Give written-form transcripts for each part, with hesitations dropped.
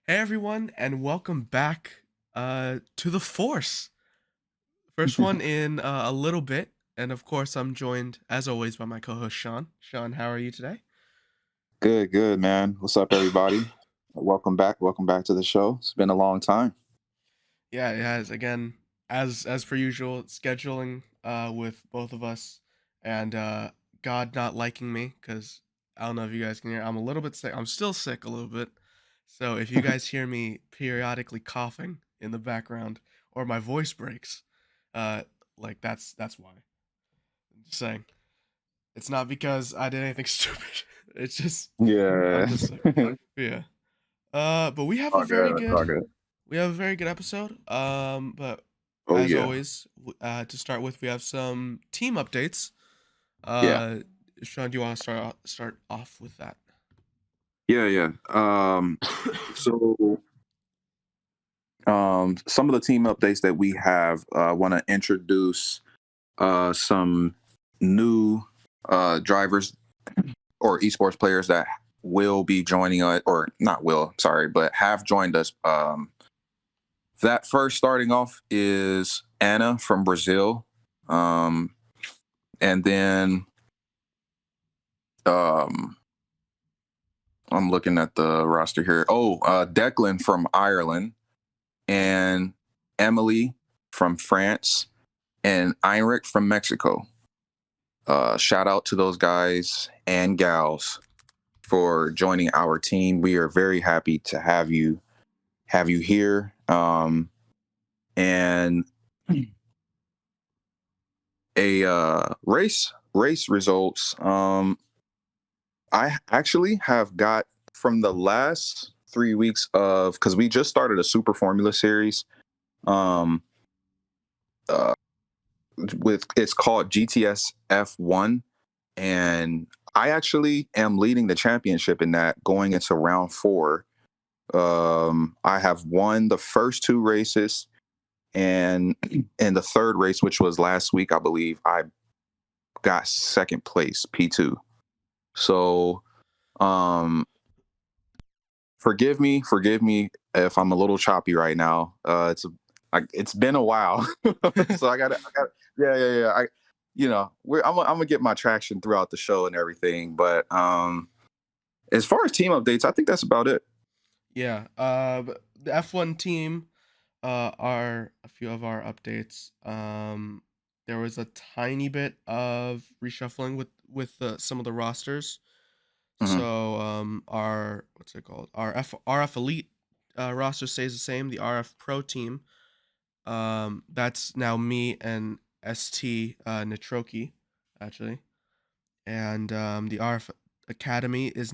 Hey everyone, and welcome back to the Force. First one in a little bit, and of course I'm joined as always by my co-host Sean. Sean, how are you today? Good, good, man. What's up, everybody? Welcome back. Welcome back to the show. It's been a long time. Yeah, it has again as per usual scheduling with both of us and God not liking me because I don't know if you guys can hear. I'm a little bit sick. I'm still sick a little bit. So if you guys hear me periodically coughing in the background or my voice breaks, uh, like that's why. I'm just saying. It's not because I did anything stupid. It's just I'm Yeah. just sick. Yeah. But we have a All very good. All good good. episode. But Oh as yeah. always, to start with, we have some team updates. Yeah. Uh, Sean, do you want to start off with that? Yeah. Yeah. So some of the team updates that we have want to introduce some new drivers or esports players that will be joining us, or not will, sorry, but have joined us. That first starting off is Anna from Brazil. Um, and then um, I'm looking at the roster here. Oh, Declan from Ireland and Emily from France and Heinrich from Mexico. Shout out to those guys and gals for joining our team. We are very happy to have you here. And a race results. I actually have got from the last 3 weeks of, because we just started a Super Formula series. Um, uh, with it's called GTS F1, and I actually am leading the championship in that, going into round four. I have won the first two races, and in the third race, which was last week, I believe I got second place, P2. So, um, forgive me if I'm a little choppy right now. It's been a while, so yeah. I'm gonna get my traction throughout the show and everything. But as far as team updates, I think that's about it. Yeah. But the F1 team are a few of our updates. There was a tiny bit of reshuffling with some of the rosters. Hmm. So our what's it called? Our RF Elite roster stays the same. The RF Pro team, that's now me and ST Nitroki, actually, and the RF Academy is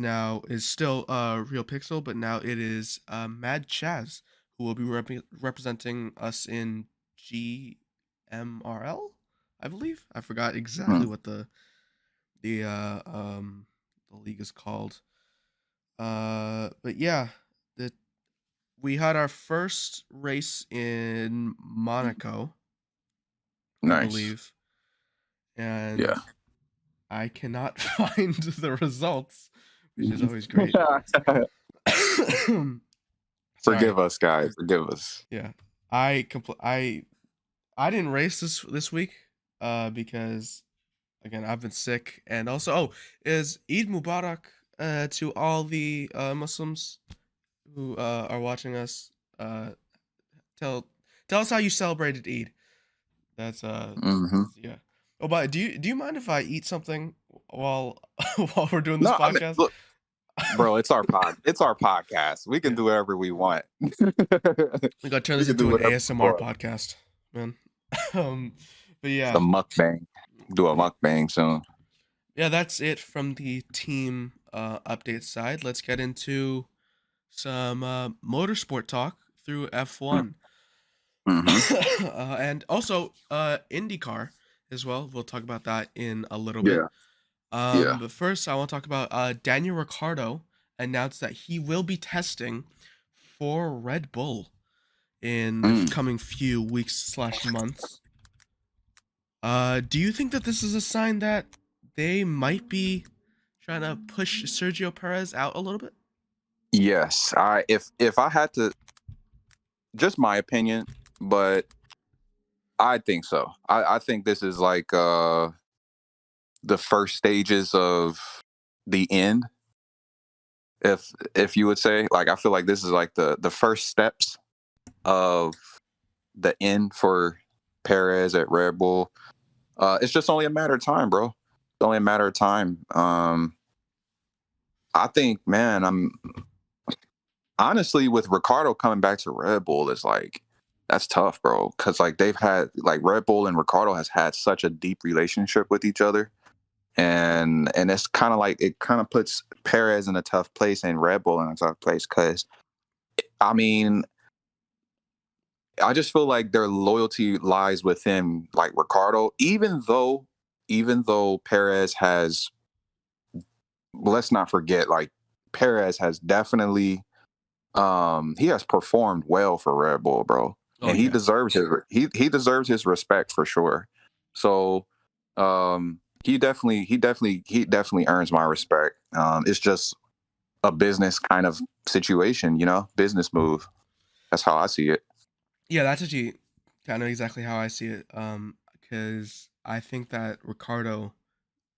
still Real Pixel, but now it is Mad Chaz who will be representing us in GMRL, I believe. I forgot exactly what the uh, um the league is called. But yeah, the we had our first race in Monaco, I Nice. believe, and Yeah. I cannot find the results, which is always great. Sorry. Forgive us, guys. Forgive us. Yeah, I didn't race this week, because again I've been sick, and also is Eid Mubarak to all the Muslims who are watching us. Uh, tell tell us how you celebrated Eid. That's Hmm. yeah. Oh, but do you mind if I eat something while while we're doing this No, I mean, podcast? look, bro, it's our podcast. We can Yeah, do whatever we want. we gotta turn We this can into do an whatever we ASMR want. podcast, man. um, but The yeah, mukbang. Do a yeah, mukbang soon. yeah. That's it from the team update side. Let's get into some motorsport talk through F1. Mm-hmm. And also IndyCar as well. We'll talk about that in a little bit. Yeah. Yeah. But first, I want to talk about Daniel Ricciardo announced that he will be testing for Red Bull in the Mm. coming few weeks slash months. Do you think that this is a sign that they might be trying to push Sergio Perez out a little bit? Yes, if I had to, just my opinion, but I think so. I think this is like the first stages of the end, if you would say. Like I feel like this is like the first steps of the end for Perez at Red Bull. It's just only a matter of time, bro. It's only a matter of time. I think, man, I'm honestly with Ricardo coming back to Red Bull is like that's tough, bro. Because like they've had like Red Bull and Ricardo has had such a deep relationship with each other, and it's kind of like it kind of puts Perez in a tough place and Red Bull in a tough place. Because I mean, I just feel like their loyalty lies within like Ricardo, even though Perez has, let's not forget, like Perez has definitely he has performed well for Red Bull, bro. Oh And he yeah. deserves he deserves his respect for sure. So he definitely earns my respect. It's just a business kind of situation, business move. That's how I see it. Yeah, that's actually kind of exactly how I see it. Because I think that Ricardo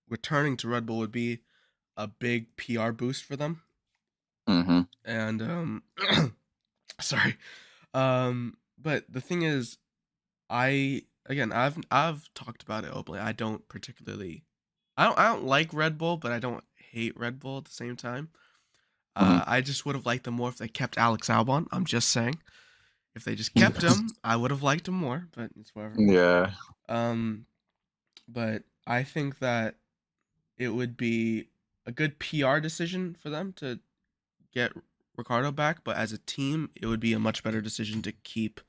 returning to Red Bull would be a big PR boost for them. Mm-hmm. And sorry. But the thing is, I've talked about it openly. I don't like Red Bull, but I don't hate Red Bull at the same time. Mm-hmm. I just would have liked them more if they kept Alex Albon. I'm just saying. If they just kept him, I would have liked him more, but it's whatever. Yeah. Um, but I think that it would be a good PR decision for them to get Ricardo back, but as a team, it would be a much better decision to keep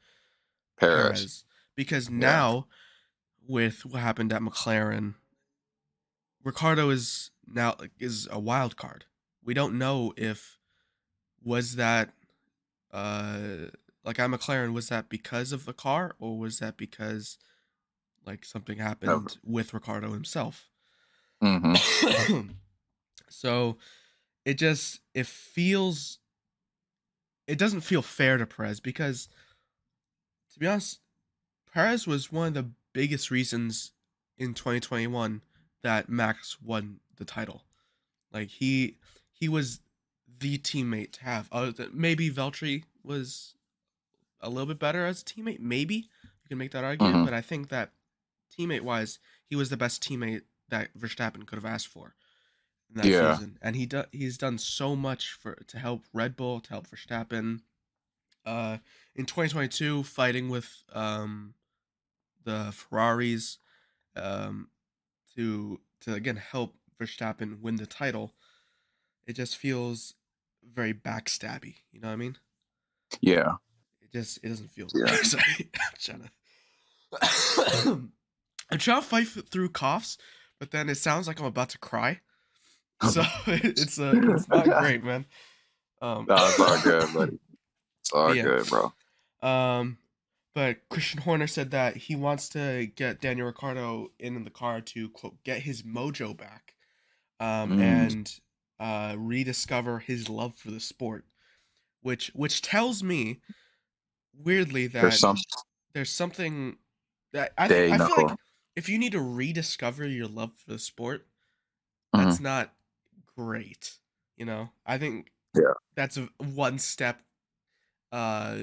Paris. Perez because Yeah. now with what happened at McLaren, Ricardo is a wild card. We don't know if was that uh like at McLaren was that because of the car or was that because like something happened with Ricardo himself. Mm-hmm. So it it doesn't feel fair to Perez because to be honest, Perez was one of the biggest reasons in 2021 that Max won the title. Like he was the teammate to have. Maybe Valtteri was a little bit better as a teammate. Maybe you can make that argument, Mm-hmm. but I think that teammate wise, he was the best teammate that Verstappen could have asked for in that Yeah. season, and he's done so much to help Red Bull, to help Verstappen. Uh, in 2022, fighting with the Ferraris, um, to again help Verstappen win the title. It just feels very backstabby. You know what I mean? Yeah. It doesn't feel. Yeah. Sorry, I'm trying to. I'm trying to fight through coughs, but then it sounds like I'm about to cry. So it's not No, great, man. Um, it's all good, buddy. It's but all yeah, good, bro. um, but Christian Horner said that he wants to get Daniel Ricciardo in the car to quote get his mojo back, Mm. and rediscover his love for the sport, which tells me weirdly There's that some there's something that day I feel knuckle. like if you need to rediscover your love for the sport, Mm-hmm. that's not great. I think Yeah. that's one step uh,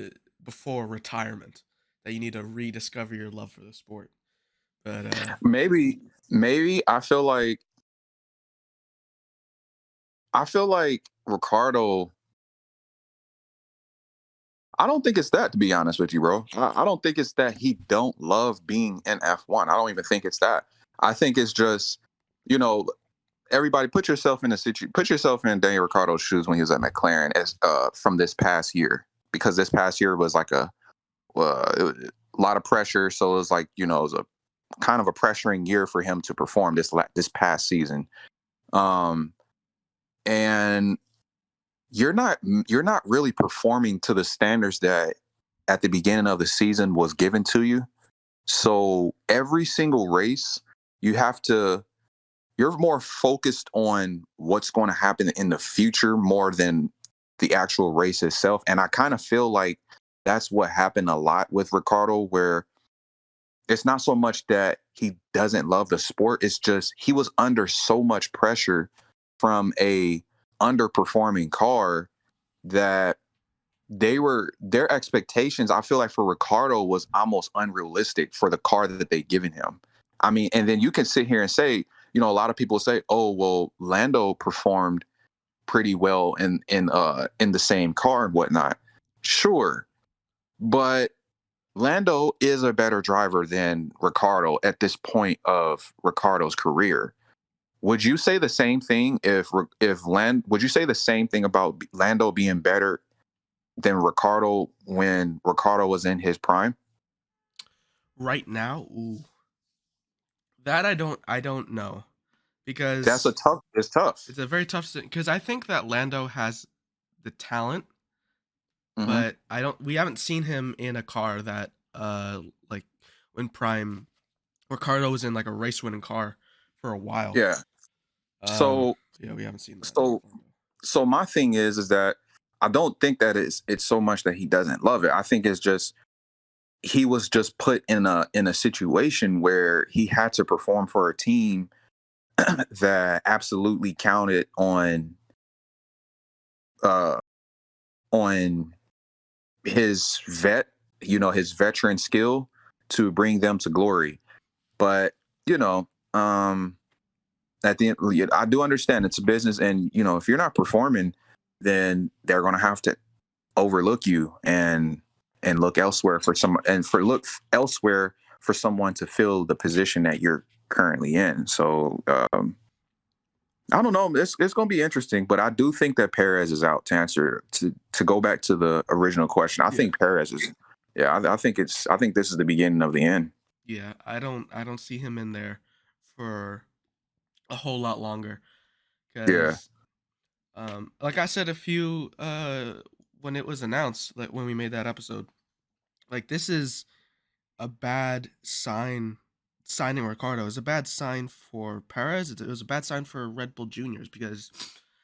before retirement that you need to rediscover your love for the sport. But Maybe I feel like Ricardo. I don't think it's that, to be honest with you, bro. I don't think it's that he don't love being in F1. I don't even think it's that. I think it's just, you know, everybody put yourself in Daniel Ricciardo's shoes when he was at McLaren as from this past year, because this past year was like a lot of pressure. So it was like, it was a kind of a pressuring year for him to perform this past season. Um, and you're not really performing to the standards that at the beginning of the season was given to you. So every single race, you have to you're more focused on what's going to happen in the future more than the actual race itself. And I kind of feel like that's what happened a lot with Ricardo, where it's not so much that he doesn't love the sport, it's just he was under so much pressure from a underperforming car that their expectations, I feel like for Ricardo, was almost unrealistic for the car that they given him. I mean, and then you can sit here and say, a lot of people say, oh well, Lando performed pretty well in the same car and whatnot. Sure, but Lando is a better driver than Ricardo at this point of Ricardo's career. Would you say the same thing would you say the same thing about Lando being better than Ricardo when Ricardo was in his prime? Right now, ooh, that I don't know That's a because tough. It's tough. it's a very tough because I think that Lando has the talent, Hmm. but we haven't seen him in a car that like when prime Ricardo was in like a race winning car for a while. Yeah. Um So yeah, we haven't seen that with so Lando. so my thing is that I don't think that it's so much that he doesn't love it. I think it's just he was just put in a situation where he had to perform for a team that absolutely counted uh on his veteran skill to bring them to glory. But you know, um, at the end, I do understand it's a business, and if you're not performing, then they're going to have to overlook you and look elsewhere for someone to fill the position that you're currently in. So I don't know. It's going to be interesting, but I do think that Perez is out. To go back to the original question, I Yeah. think Perez is. Yeah, I think this is the beginning of the end. Yeah, I don't see him in there for a whole lot longer Yeah. cuz like I said a few when it was announced, like when we made that episode, like this is a bad sign. Signing Ricardo is a bad sign for Perez. It was a bad sign for Red Bull Juniors because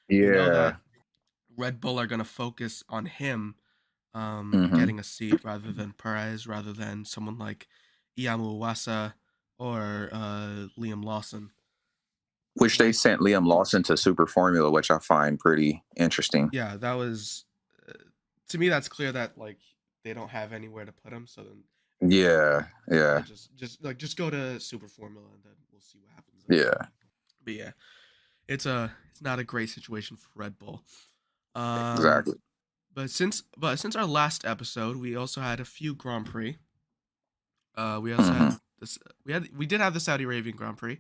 you know Yeah. that Red Bull are going to focus on him Hmm. getting a seat rather than Perez, rather than someone like Iyamu Uwasa or Liam Lawson. Which they Like, sent Liam Lawson to Super Formula, which I find pretty interesting. yeah, that was uh, to me. That's clear that like they don't have anywhere to put him. So then Yeah. they'll Yeah. just go to Super Formula and then we'll see what happens there. Yeah. But yeah, it's not a great situation for Red Bull. Um, Exactly. but since our last episode, we also had a few Grand Prix. We also had Hmm. this. We did have the Saudi Arabian Grand Prix,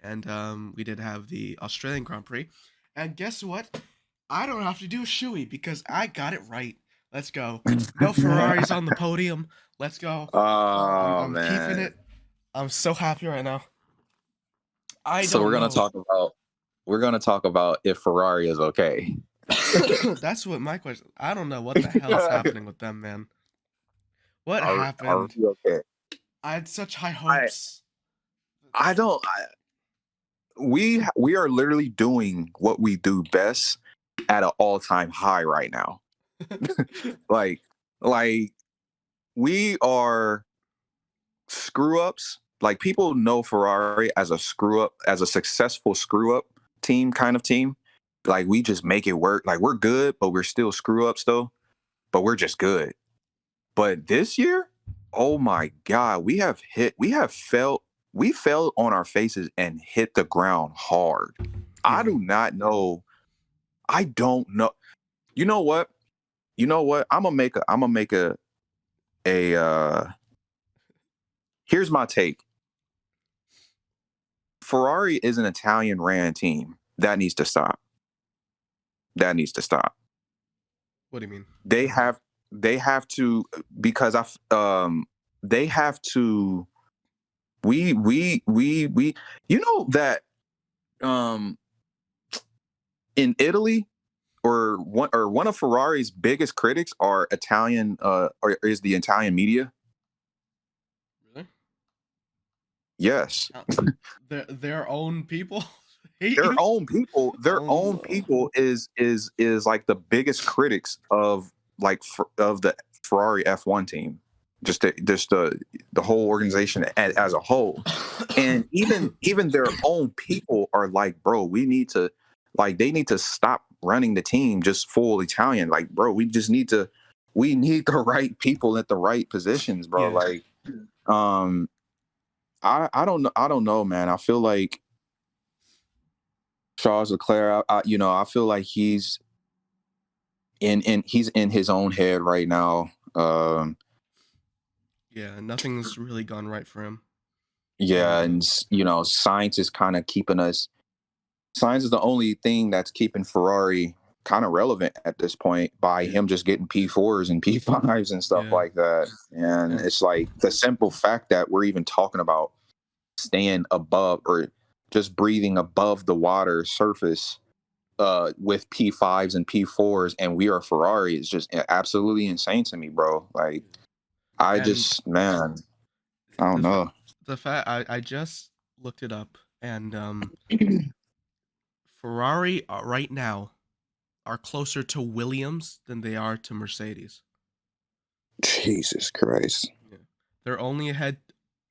and we did have the Australian Grand Prix. And guess what? I don't have to do a shoey because I got it right. Let's go. No Ferraris on the podium. Let's go. I'm Oh I'm keeping man. it. I'm so happy right now. I So don't know. we're gonna talk about if Ferrari is okay. That's what my question. I don't know what the hell is happening with them, man. What Are happened? we okay? I had such high I hopes. I don't. We are literally doing what we do best at an all time high right now. Like like we are screw ups. Like people know Ferrari as a screw up, as a successful screw up team kind of team. Like we just make it work. Like we're good, but we're still screw ups though. But we're just good. But this year, oh my God, we fell on our faces and hit the ground hard. I Yeah. do not know. I don't know. You know what? You know what? I'm gonna make a here's my take. Ferrari is an Italian ran team. That needs to stop. That needs to stop. What do you mean? They have they have to because they have to we you know that um in Italy or one of Ferrari's biggest critics are Italian or is the Italian media. Really? Yes. Uh, their own people? Hate their you? own people, Oh no. is like the biggest critics of of the Ferrari F1 team, just the whole organization as a whole. And even their own people are like, bro, we need to, like, they need to stop running the team just full Italian. Like, bro, we need the right people at the right positions, bro. Yeah. Like, um, I don't know, man. I feel like Charles Leclerc, I feel like he's in his own head right now. Yeah, nothing's really gone right for him. Yeah, Uh and science is kind of keeping us. Science is the only thing that's keeping Ferrari kind of relevant at this point by him just getting P4s and P5s and stuff yeah. like that. And And it's like the simple fact that we're even talking about staying above or just breathing above the water surface with P5s and P4s, and we are Ferrari is just absolutely insane to me, bro. Like, and man, I don't the fa- know. the fact I just looked it up, and Ferrari right now are closer to Williams than they are to Mercedes. Jesus Christ. Yeah. They're only ahead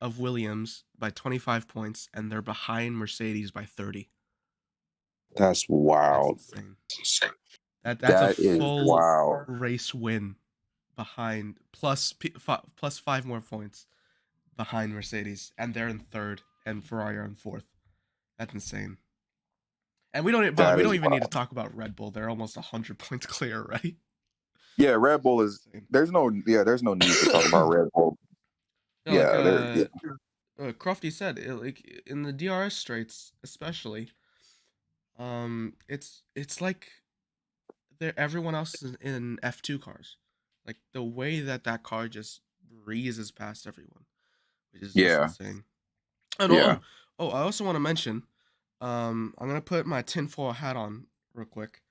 of Williams by 25 points, and they're behind Mercedes by 30. That's That's wild. insane. That's a That is full wild. race win behind plus 5 more points behind Mercedes, and they're in third, and Ferrari are in fourth. That's insane. And we don't. By the way, That we is don't even need to wild. talk about Red Bull. They're almost 100 points clear already. Yeah, Red Bull is. Insane. There's no need to talk about Red Bull. No, like Yeah, yeah. Crofty said, like in the DRS straights, especially, it's like everyone else is in F2 cars. Like the way that car just breezes past everyone, which is just Yeah, insane. And yeah. I also want to mention, I'm gonna put my tinfoil hat on real quick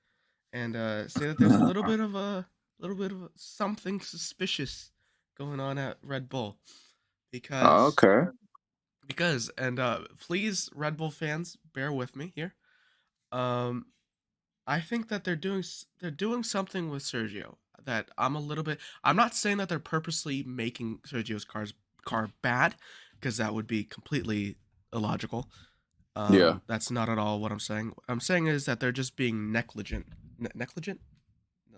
and say that there's a little bit of something suspicious going on at Red Bull because Okay. and please Red Bull fans bear with me here. Um, I think that they're doing something with Sergio that I'm a little bit. I'm not saying that they're purposely making Sergio's car bad because that would be completely illogical. Yeah, That's not at all what I'm saying. What I'm saying is that they're just being negligent. Negligent? No.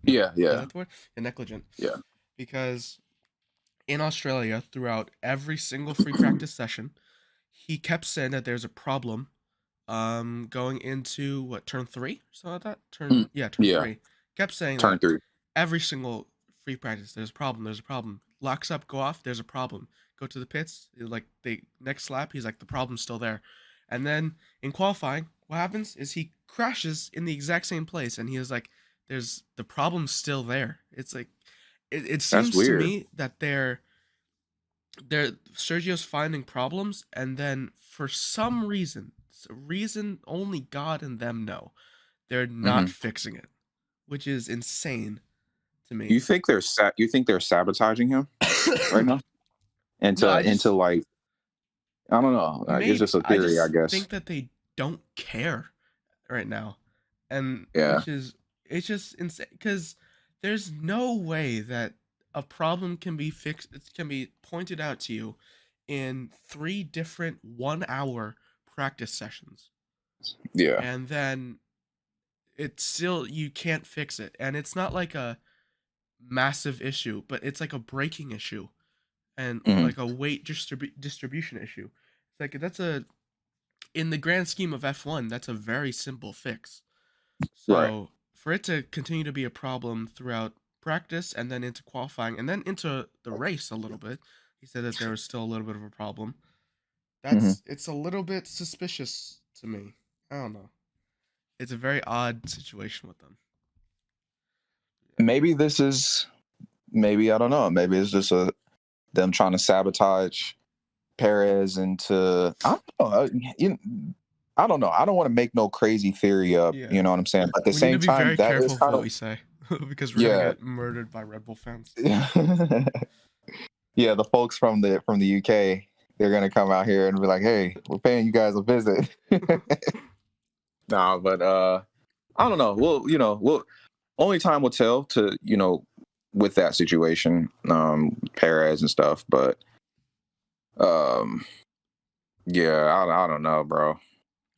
yeah, Is yeah, that the word? Yeah, negligent. yeah. Because in Australia, throughout every single free practice session, he kept saying that there's a problem going into what, turn 3, something like that. Mm, Turn yeah. 3. Kept saying Turn that three. every single free practice, there's a problem, there's a problem. Locks up, go off, there's a problem. Go to the pits, like the next lap, he's like, the problem's still there. And then in qualifying, what happens is he crashes in the exact same place, and he was like, there's the problem's still there. It's like it That's seems to weird. me that they're Sergio's finding problems, and then for some reason, reason only God and them know, they're not Hmm. fixing it, which is insane to You me. think you think they're sabotaging him right now? No, Into like, I don't know. Like, it's maybe just a I theory, I just guess. think that they don't care right now, and Yeah. which is it's just insane because there's no way that a problem can be fixed. It can be pointed out to you in 3 different 1 hour practice sessions, Yeah. and then it's still you can't fix it, and it's not like a massive issue, but it's like a braking issue and Hmm. like a weight distribution issue. It's like that's a in the grand scheme of F1, that's a very simple fix. Right. So for it to continue to be a problem throughout practice and then into qualifying and then into the race a little bit, he said that there was still a little bit of a problem. Hmm. It's a little bit suspicious to me. I don't know. It's a very odd situation with them. Maybe this is maybe I don't know. Maybe it's just them trying to sabotage Perez into I don't know. I don't know. I don't want to make no crazy theory up. Yeah. You know what I'm saying? But at the We need to same be time, very that is careful of kind what of we say because we're gonna yeah. get murdered by Red Bull fans. Yeah, the folks from the UK, they're gonna come out here and be like, "Hey, we're paying you guys a visit." Nah, but I don't know. We'll only time will tell to with that situation, Perez and stuff. But um, yeah, I don't know, bro.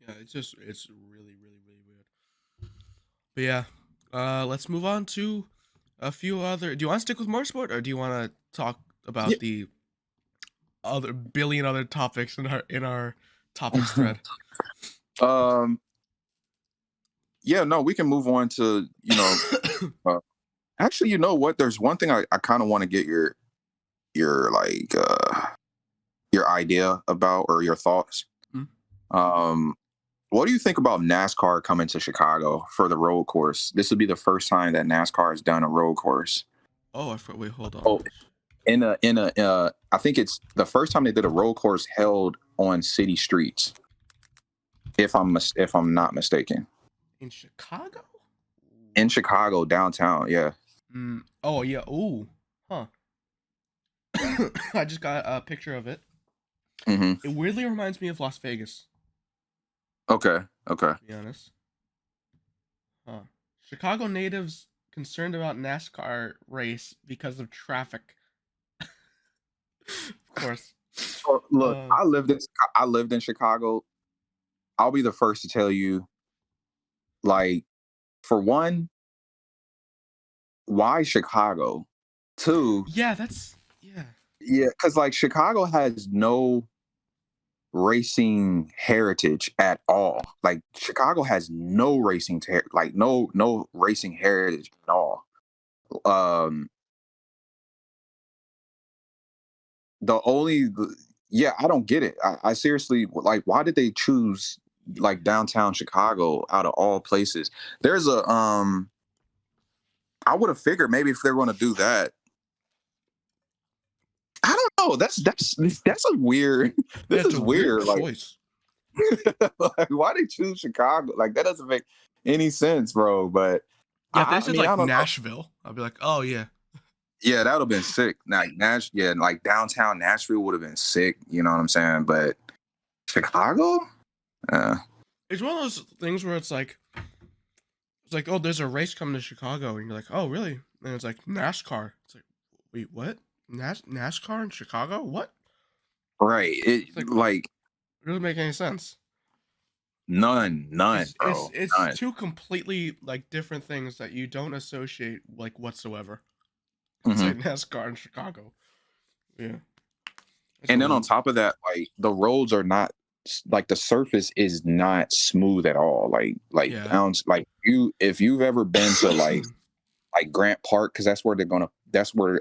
Yeah, it's really, really, really weird. But yeah, let's move on to a few other. Do you want to stick with motorsport, or do you want to talk Yeah. about the other billion other topics in our topics thread? um, yeah, no, we can move on to uh, actually, you know what? There's one thing I kind of want to get your like your idea about or your thoughts. Hmm? Um, what do you think about NASCAR coming to Chicago for the road course? This would be the first time that NASCAR has done a road course. Oh, wait, hold on. Oh, I think it's the first time they did a road course held on city streets. If I'm not mistaken, In Chicago? in Chicago downtown, yeah. Oh yeah. Ooh. Huh. I just got a picture of it. Hmm. It weirdly reminds me of Las Vegas, Okay, okay. to be honest. Huh. Chicago natives concerned about NASCAR race because of traffic. Of course. Oh, look, Uh, I lived in Chicago. I'll be the first to tell you, like, for one, why Chicago? Two, yeah, that's yeah. yeah, because like Chicago has no racing heritage at all. Like Chicago has no like no racing heritage at all. Um, the only yeah, I don't get it. I seriously like why did they choose like downtown Chicago out of all places? There's a I would have figured maybe if they're going to do that. I don't know. That's a weird. Yeah, This it's a is weird weird. Like, choice. like why they choose Chicago? Like that doesn't make any sense, bro. But Yeah, if they I said mean I like don't know. Nashville, I'd be like, oh yeah. Yeah, that would have been sick. Like yeah, like downtown Nashville would have been sick. You know what I'm saying? But Chicago, uh, It's one of those things where it's like, oh, there's a race coming to Chicago, and you're like, oh, really? And it's like NASCAR. It's like, wait, what? NASCAR in Chicago? What? right? It's like, Like it doesn't make any sense. none, bro, It's none. two completely like different things that you don't associate like whatsoever. It's Hmm. like NASCAR in Chicago. Yeah, it's a And then on little. top of that, like the roads are not like the surface is not smooth at all. Like Yeah. bounce like you if you've ever been to like Grant Park because that's where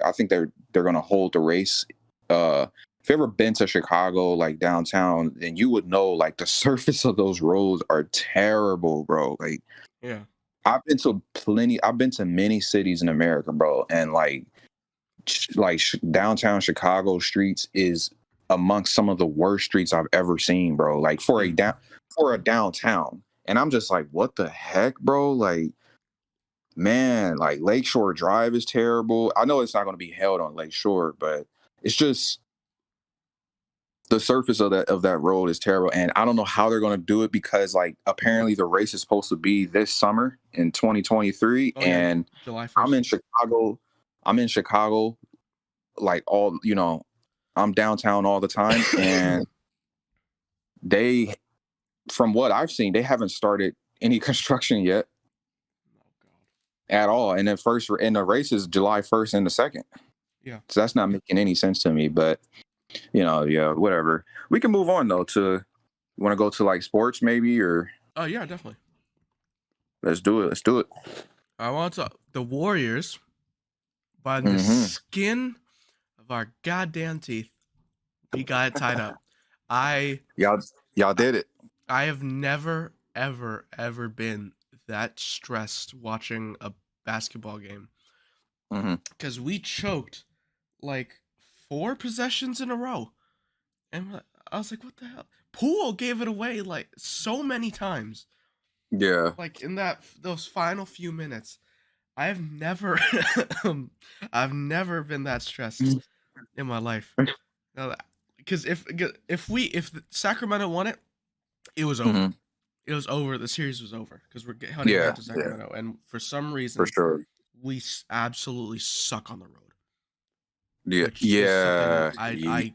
I think they're gonna hold the race. If you ever been to Chicago like downtown, then you would know like the surface of those roads are terrible, bro. Like Yeah. I've been to many cities in America, bro, and downtown Chicago streets is amongst some of the worst streets I've ever seen, bro. Like Yeah. for a downtown. And I'm just like, what the heck, bro? Like, man, like Lakeshore Drive is terrible. I know it's not going to be held on Lakeshore, but it's just the surface of that road is terrible. And I don't know how they're going to do it because like apparently the race is supposed to be this summer in 2023 Oh yeah, and July I'm 1st. in Chicago. I'm in Chicago like I'm downtown all the time and they from what I've seen they haven't started any construction yet Oh god. at all and the race is July 1st and the 2nd, Yeah. so that's not making any sense to me. But yeah, whatever. We can move on though to you want to go to like sports maybe or Oh yeah, definitely. let's do it. I want to the Warriors by the Hmm. skin of our goddamn teeth. We got it tied up. I Y'all did it. I have never ever been that stressed watching a basketball game Hmm. because we choked like four possessions in a row, and I was like, "What the hell?" Poole gave it away like so many times, Yeah. like in those final few minutes. I've never, I've never been that stressed in my life. Now, because if Sacramento won it, it was over. Mhm. It was over. The series was over because we're heading Yeah, back to yeah, Sacramento, and for some for reason, sure. we absolutely suck on the road, Yeah, which is something yeah,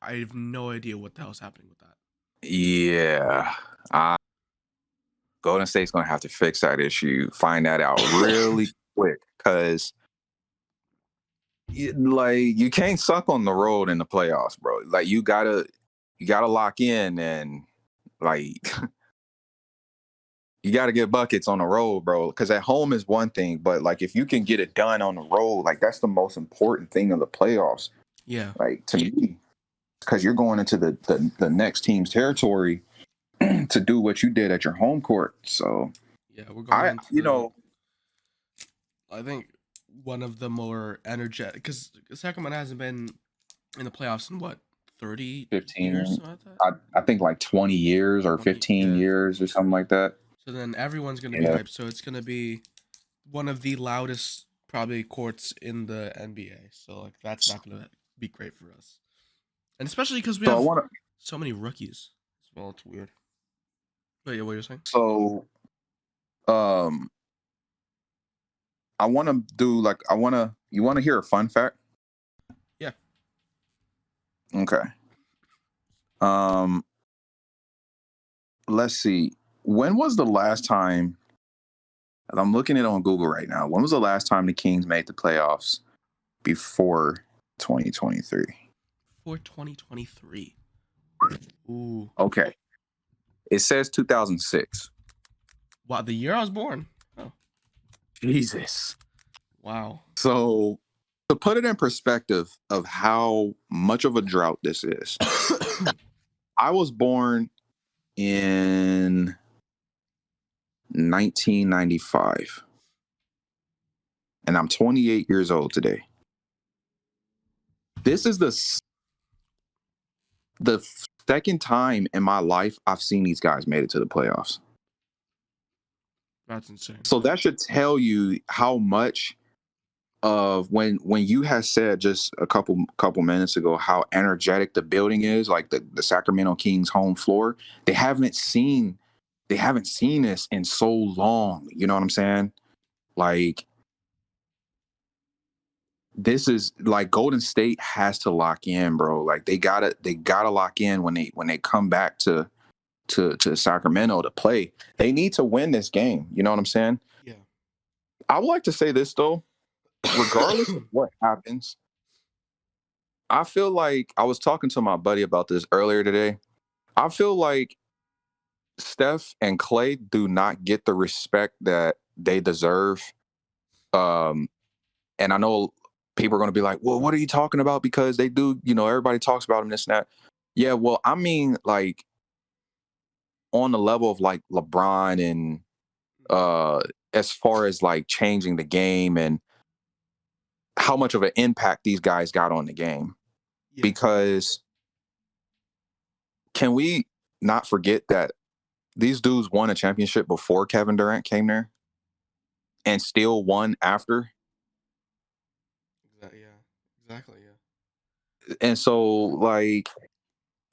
I have no idea what the hell's happening with that. yeah. Golden State's gonna have to fix that issue. Find that out really quick, because like you can't suck on the road in the playoffs, bro. Like you gotta lock in, and like you gotta get buckets on the road, bro. Because at home is one thing, but like if you can get it done on the road, like that's the most important thing of the playoffs. Yeah, Like to me, because you're going into the next team's territory to do what you did at your home court. So yeah, we're going I, into you the. know, I think one of the more energetic because Sacramento hasn't been in the playoffs in what 30 years, 15, something like that. I think like 20 years or 20, 15 yeah. years or something like that. So then everyone's gonna be Yeah. hyped. So it's gonna be one of the loudest probably courts in the NBA. So like that's not gonna be great for us, and especially because we So I have want to, so many rookies. Well, it's weird. But yeah, what you're saying? so, um, I want to do like, you want to hear a fun fact? Yeah. Okay. Um, let's see. When was the last time, and I'm looking it on Google right now. When was the last time the Kings made the playoffs before 2023? For 2023. Ooh. Okay. It says 2006. Wow, the year I was born. Oh. Jesus. Wow. So to put it in perspective of how much of a drought this is, I was born in 1995, and I'm 28 years old today. This is the second time in my life I've seen these guys made it to the playoffs. That's insane. So that should tell you how much of when you had said just a couple minutes ago how energetic the building is, like the Sacramento Kings home floor. They haven't seen this in so long. You know what I'm saying? Like this is like Golden State has to lock in, bro. Like they gotta lock in when they come back to Sacramento to play. They need to win this game. You know what I'm saying? Yeah. I would like to say this though, regardless of what happens, I feel like I was talking to my buddy about this earlier today. I feel like Steph and Clay do not get the respect that they deserve. Um, and I know people are going to be like, well, what are you talking about? Because they do, everybody talks about them, this and that. Yeah, well, I mean, like on the level of like LeBron and uh, as far as like changing the game and how much of an impact these guys got on the game. Yeah. Because can we not forget that these dudes won a championship before Kevin Durant came there and still won after? Exactly. Yeah. Exactly. Yeah. And so, like,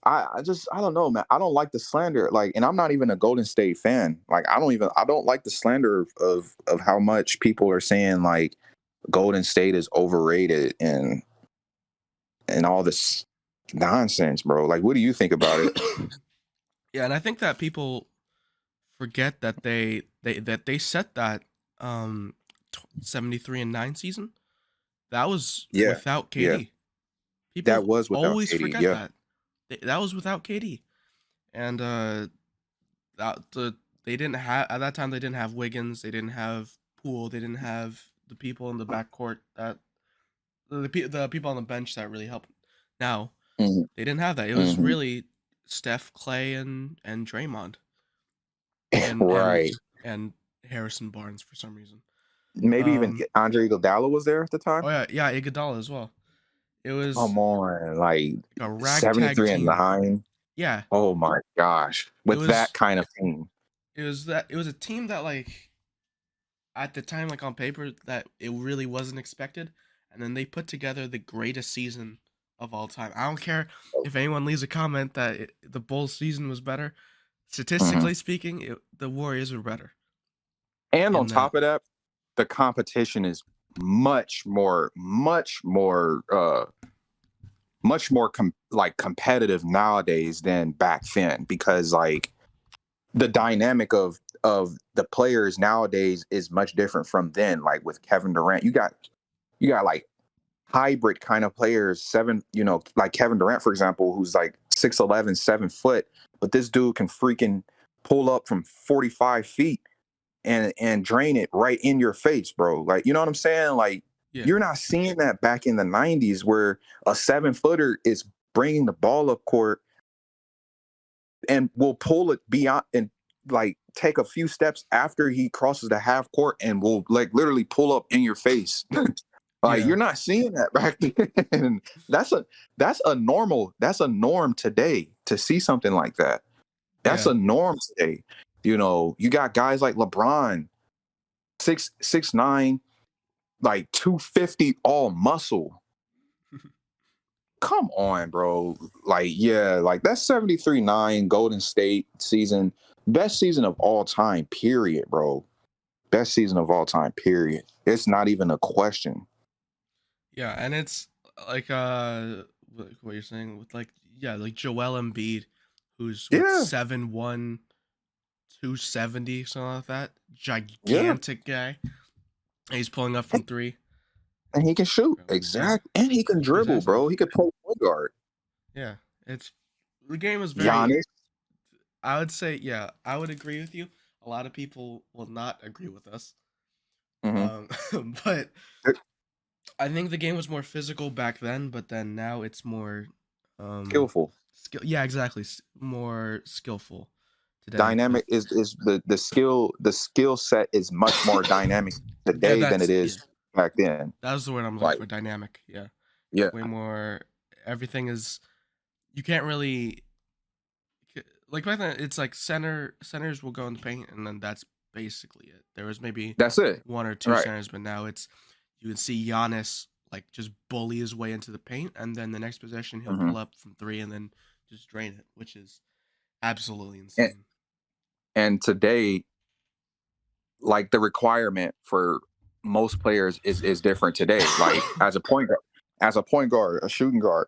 I don't know, man. I don't like the slander. Like, and I'm not even a Golden State fan. Like, I don't like the slander of how much people are saying like Golden State is overrated and all this nonsense, bro. Like, what do you think about it? Yeah, and I think that people forget that they set that 73-9 season. That was Yeah, without yeah. KD. That People was without always KD. forget Yeah. that. That was without KD. And they didn't have at that time they didn't have Wiggins, they didn't have Poole, they didn't have the people in the backcourt that the people on the bench that really helped. Now, Mhm, they didn't have that. It was mhm. really Steph, Clay, and Draymond, and and Right. and Harrison Barnes for some reason. Maybe even Um. Andre Iguodala was there at the Oh time. yeah, yeah, Iguodala as well. It was Come on, like like a ragtag 73 and team. 9. Yeah, Oh my gosh. it With that was. kind of team. It was a team that like at the time like on paper that it really wasn't expected, and then they put together the greatest season of all time. I don't care if anyone leaves a comment that the Bulls season was better. Mhm. Statistically speaking, the Warriors were better And on in that. top of that, the competition is much more like competitive nowadays than back then, because like the dynamic of the players nowadays is much different from then. Like with Kevin Durant, you got like hybrid kind of players, like Kevin Durant, for example, who's like 6'11", 7 foot, but this dude can freaking pull up from 45 feet and drain it right in your face, bro. Like, you know what I'm saying? Like, Yeah, you're not seeing that back in the 90s where a 7 footer is bringing the ball up court and will pull it beyond and like take a few steps after he crosses the half court and will like literally pull up in your face. Like, yeah, you're not seeing that back then. That's a norm today to see something like that. That's yeah. a norm today. You got guys like LeBron, 6'9", like 250, all muscle. Come on, bro. Like, yeah, like that 73-9 Golden State season, best season of all time, period, bro. Best season of all time, period. It's not even a question. Yeah, and it's like what you're saying with like yeah, like Joel Embiid, who's what Yeah, 7'1", 270, something like that. yeah. Gigantic guy. And he's pulling up And, from three. and he can shoot. Yeah, Exactly. And he can dribble, precisely. bro. He could play point guard. Yeah, it's the game is very. Giannis. I would say yeah, I would agree with you. A lot of people will not agree with us. Mm-hmm. Um, but I think the game was more physical back then, but then now it's more Skillful. skill. Yeah, exactly. More skillful today. Dynamic is the skill set is much more dynamic Yeah, today than it that's yeah. is back then. That was the word I'm looking Like, for. Dynamic. Yeah, yeah, way more. Everything is. You can't really like back then. It's like centers will go in the paint, and then that's basically it. There was maybe that's it. one or two Right. centers, but now it's you can see Giannis like just bully his way into the paint, and then the next possession he'll Mm-hmm. pull up from three and then just drain it, which is absolutely And, insane. and today, like the requirement for most players is different today. Like as a point guard, a shooting guard,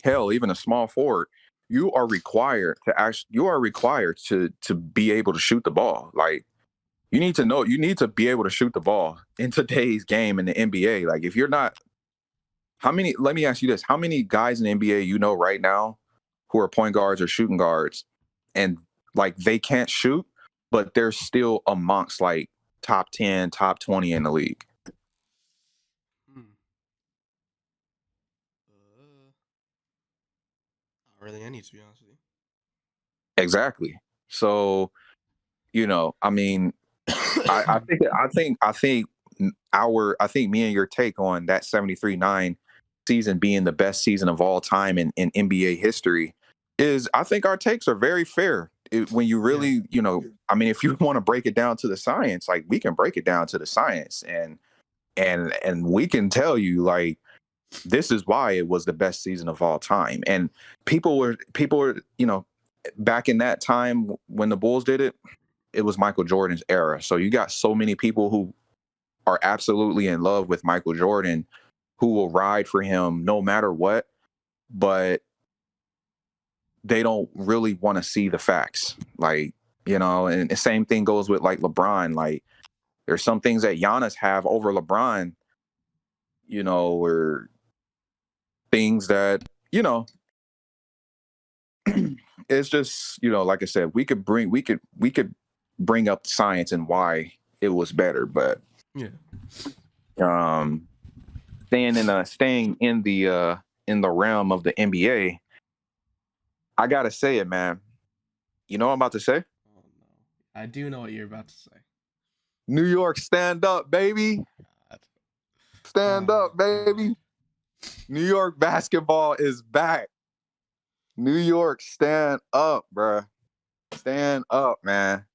hell, even a small forward, you are required to be able to shoot the ball. Like, you need to be able to shoot the ball in today's game in the NBA. Like, if you're not, let me ask you this, how many guys in the NBA right now who are point guards or shooting guards, and like they can't shoot, but they're still amongst like top 10, top 20 in the league? Hmm. Not really any, to be honest with Exactly. So, I mean, I you. think me and your take on that 73-9 season being the best season of all time in NBA history is, I think our takes are very fair. When you Yeah, really, I mean, if you want to break it down to the science, like, we can break it down to the science, and we can tell you, like, this is why it was the best season of all time. And people were, back in that time when the Bulls did it, it was Michael Jordan's era. So you got so many people who are absolutely in love with Michael Jordan, who will ride for him no matter what, but they don't really want to see the facts. Like, and the same thing goes with like LeBron. Like, there's some things that Giannis have over LeBron, or things that, it's just, like I said, we could bring up science and why it was better, but yeah. um staying in the realm of the NBA, I gotta say it, man. You know what I'm about to say? Oh no, I do know what you're about to say. New York, stand up, baby. God. Stand Oh up, god. baby. New York basketball is back. New York, stand up, bruh. Stand up, man.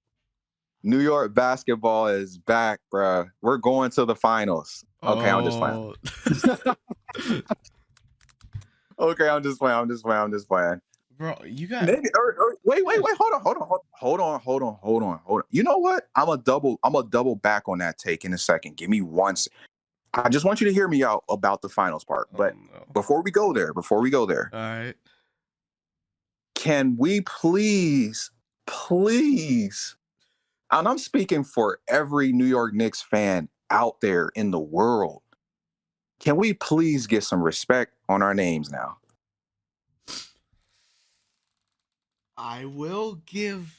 New York basketball is back, bruh. We're going to the finals. Okay, I'm just playing. Oh. Okay, I'm just playing. I'm just playing. I'm just playing. Bro, you got Wait, wait, yes. wait. Hold on. You know what? I'm a double back on that take in a second. Give me once. I just want you to hear me out about the finals part. Oh But no. before we go there, All right. can we please, and I'm speaking for every New York Knicks fan out there in the world, can we please get some respect on our names now? I will give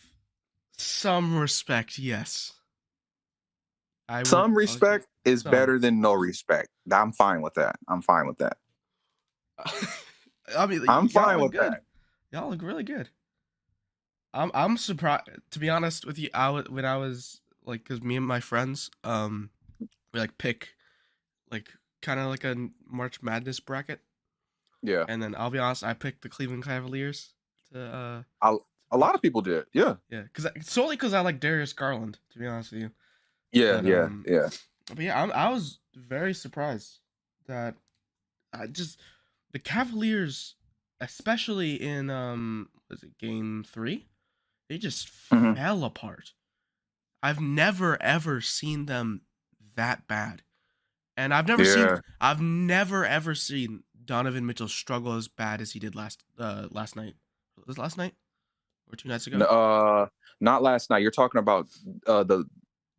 some respect, yes. I'll give Some respect is some. better than no respect. I'm fine with that. I'm fine with that. I mean, I'm y'all fine look with good. that. Y'all look really good. I'm surprised, to be honest with you. When I was like, cause me and my friends, we like pick like kind of like a March Madness bracket, Yeah. and then I'll be honest, I picked the Cleveland Cavaliers to A, to a lot beat. of people did. Yeah. Yeah, cause solely cause I like Darius Garland, to be honest with you. Yeah. But Yeah. Yeah. but yeah, I was very surprised that I just the Cavaliers, especially in was it game 3, they just Hmm. fell apart. I've never ever seen them that bad. And Yeah. I've never ever seen Donovan Mitchell struggle as bad as he did last night. Was it last night or 2 nights N- ago? Uh, not last night. You're talking about the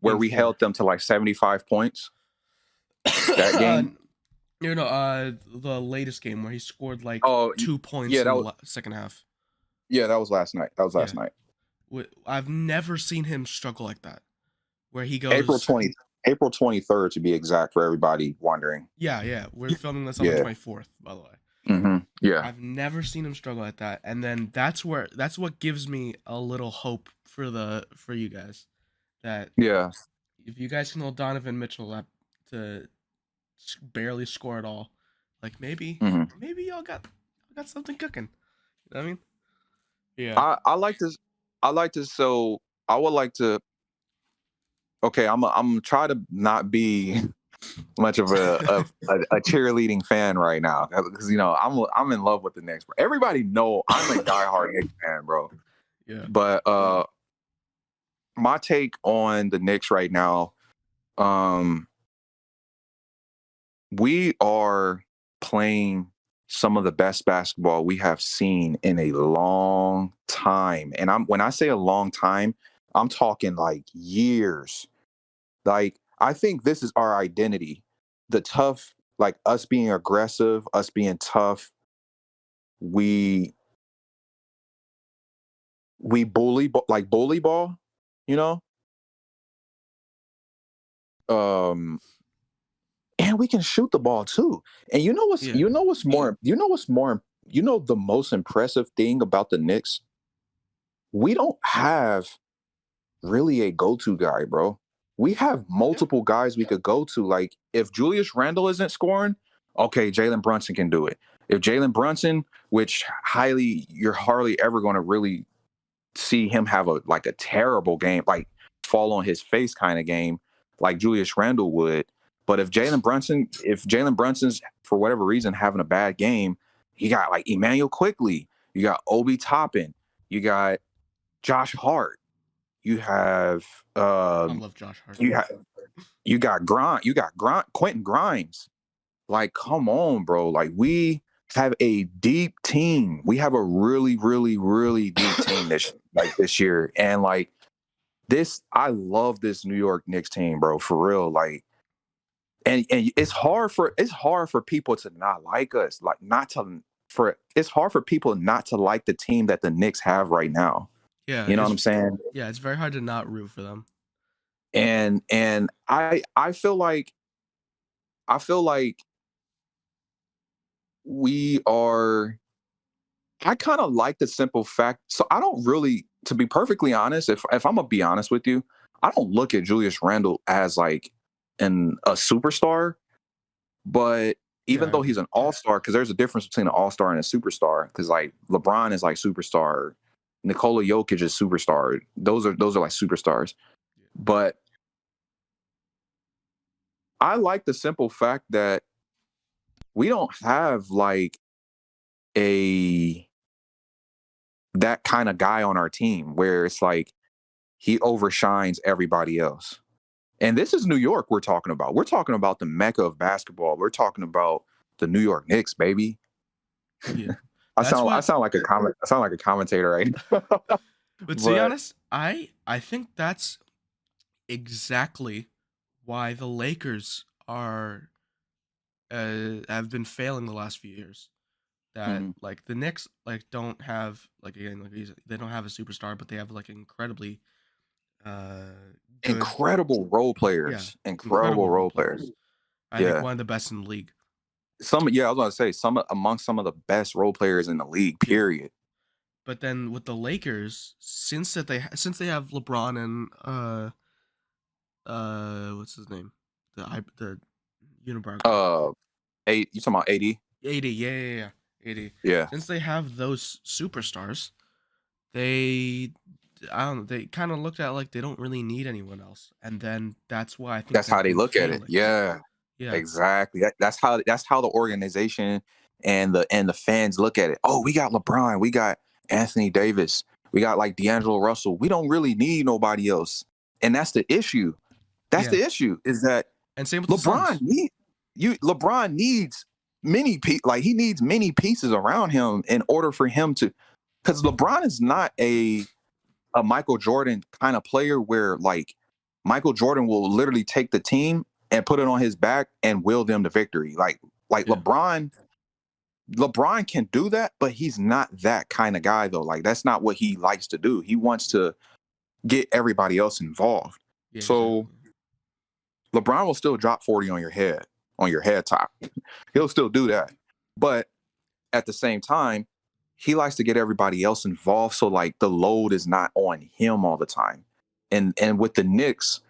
where Game we 4. held them to like 75 points. That uh, game. the latest game where he scored like Oh, 2 points yeah. in That the was second half. yeah. That was last night. That was Yeah. last night. I've never seen him struggle like that. Where he April goes, 20th. April 23rd to be exact for everybody wondering. yeah, yeah. We're filming this on the Yeah. 24th, by the way. Yeah. I've never seen him struggle like that, and then that's what gives me a little hope for you guys, that Yeah. if you guys can hold Donovan Mitchell up to barely score at all, like Hmm. maybe y'all got something cooking. You know what I mean? Yeah. I like to so I would like to. Okay, I'm try to not be much of a cheerleading fan right now because I'm in love with the Knicks. Everybody know I'm a diehard Knicks fan, bro. Yeah. But my take on the Knicks right now, um, we are playing some of the best basketball we have seen in a long time, and when I say a long time, I'm talking like years. Like, I think this is our identity. The tough, like us being aggressive, us being tough. We like bully ball, you know. Um, and we can shoot the ball too. And Yeah. you know the most impressive thing about the Knicks? We don't have really a go-to guy, bro. We have Yeah. multiple guys we could go to. Like, if Julius Randle isn't scoring, okay, Jalen Brunson can do it. If Jalen Brunson, which you're hardly ever going to really see him have a terrible game, like fall on his face kind of game, like Julius Randle would. But if Jalen Brunson's for whatever reason having a bad game, you got like Emmanuel Quickly, you got Obi Toppin, you got Josh Hart, you have I love Josh Hart. you have you got Quentin Grimes. Like, come on, bro. Like, we have a deep team. We have a really, really, really deep team this year. And like this, I love this New York Knicks team, bro, for real. Like, and it's hard for people to not like us. Like, not to for it's hard for people not to like the team that the Knicks have right now. Yeah, You know what I'm saying? it's very hard to not root for them. And I feel like we are I kind of like the simple fact. So I don't really, to be perfectly honest, if I'm gonna be honest with you, I don't look at Julius Randle as like a superstar. But Yeah, even I though agree. he's an all-star, because there's a difference between an all-star and a superstar. Because like LeBron is like superstar, Nikola Jokic is superstar. Those are like superstars. But I like the simple fact that we don't have like that kind of guy on our team where it's like he overshines everybody else. And this is New York we're talking about. We're talking about the mecca of basketball. We're talking about the New York Knicks, baby. Yeah. I That's sound I what sound like I sound like a commentator right now. but to be But honest, I think that's exactly why the Lakers are have been failing the last few years. That mhm, like the Knicks like don't have like again like they don't have a superstar, but they have like incredibly uh good incredible role yeah players. incredible Incredible role role players. players. I think Yeah. one of the best in the league. I was gonna say among some of the best role players in the league, Yeah, period. but then with the Lakers, since they have LeBron and what's his name, the unibrow guy, Uh you talking about AD? 80, yeah, 80. Yeah. Since they have those superstars, they I don't know, they kind of looked at like they don't really need anyone else, and then that's why I think That's how they've they been look at it. failing. Yeah. Yeah, Exactly. That's how the organization and the fans look at it. Oh, we got LeBron, we got Anthony Davis, we got like D'Angelo Russell. We don't really need nobody else. And that's the issue. That's yeah, the issue is that and same with the Suns. LeBron needs like he needs many pieces around him in order for him to, because LeBron is not a Michael Jordan kind of player where like Michael Jordan will literally take the team and put it on his back and will them to victory. Like Yeah, LeBron can do that, but he's not that kind of guy though. Like that's not what he likes to do. He wants to get everybody else involved. yeah, So exactly. LeBron will still drop 40 on your head top. He'll still do that. But at the same time, he likes to get everybody else involved. So like the load is not on him all the time. And with the Knicks,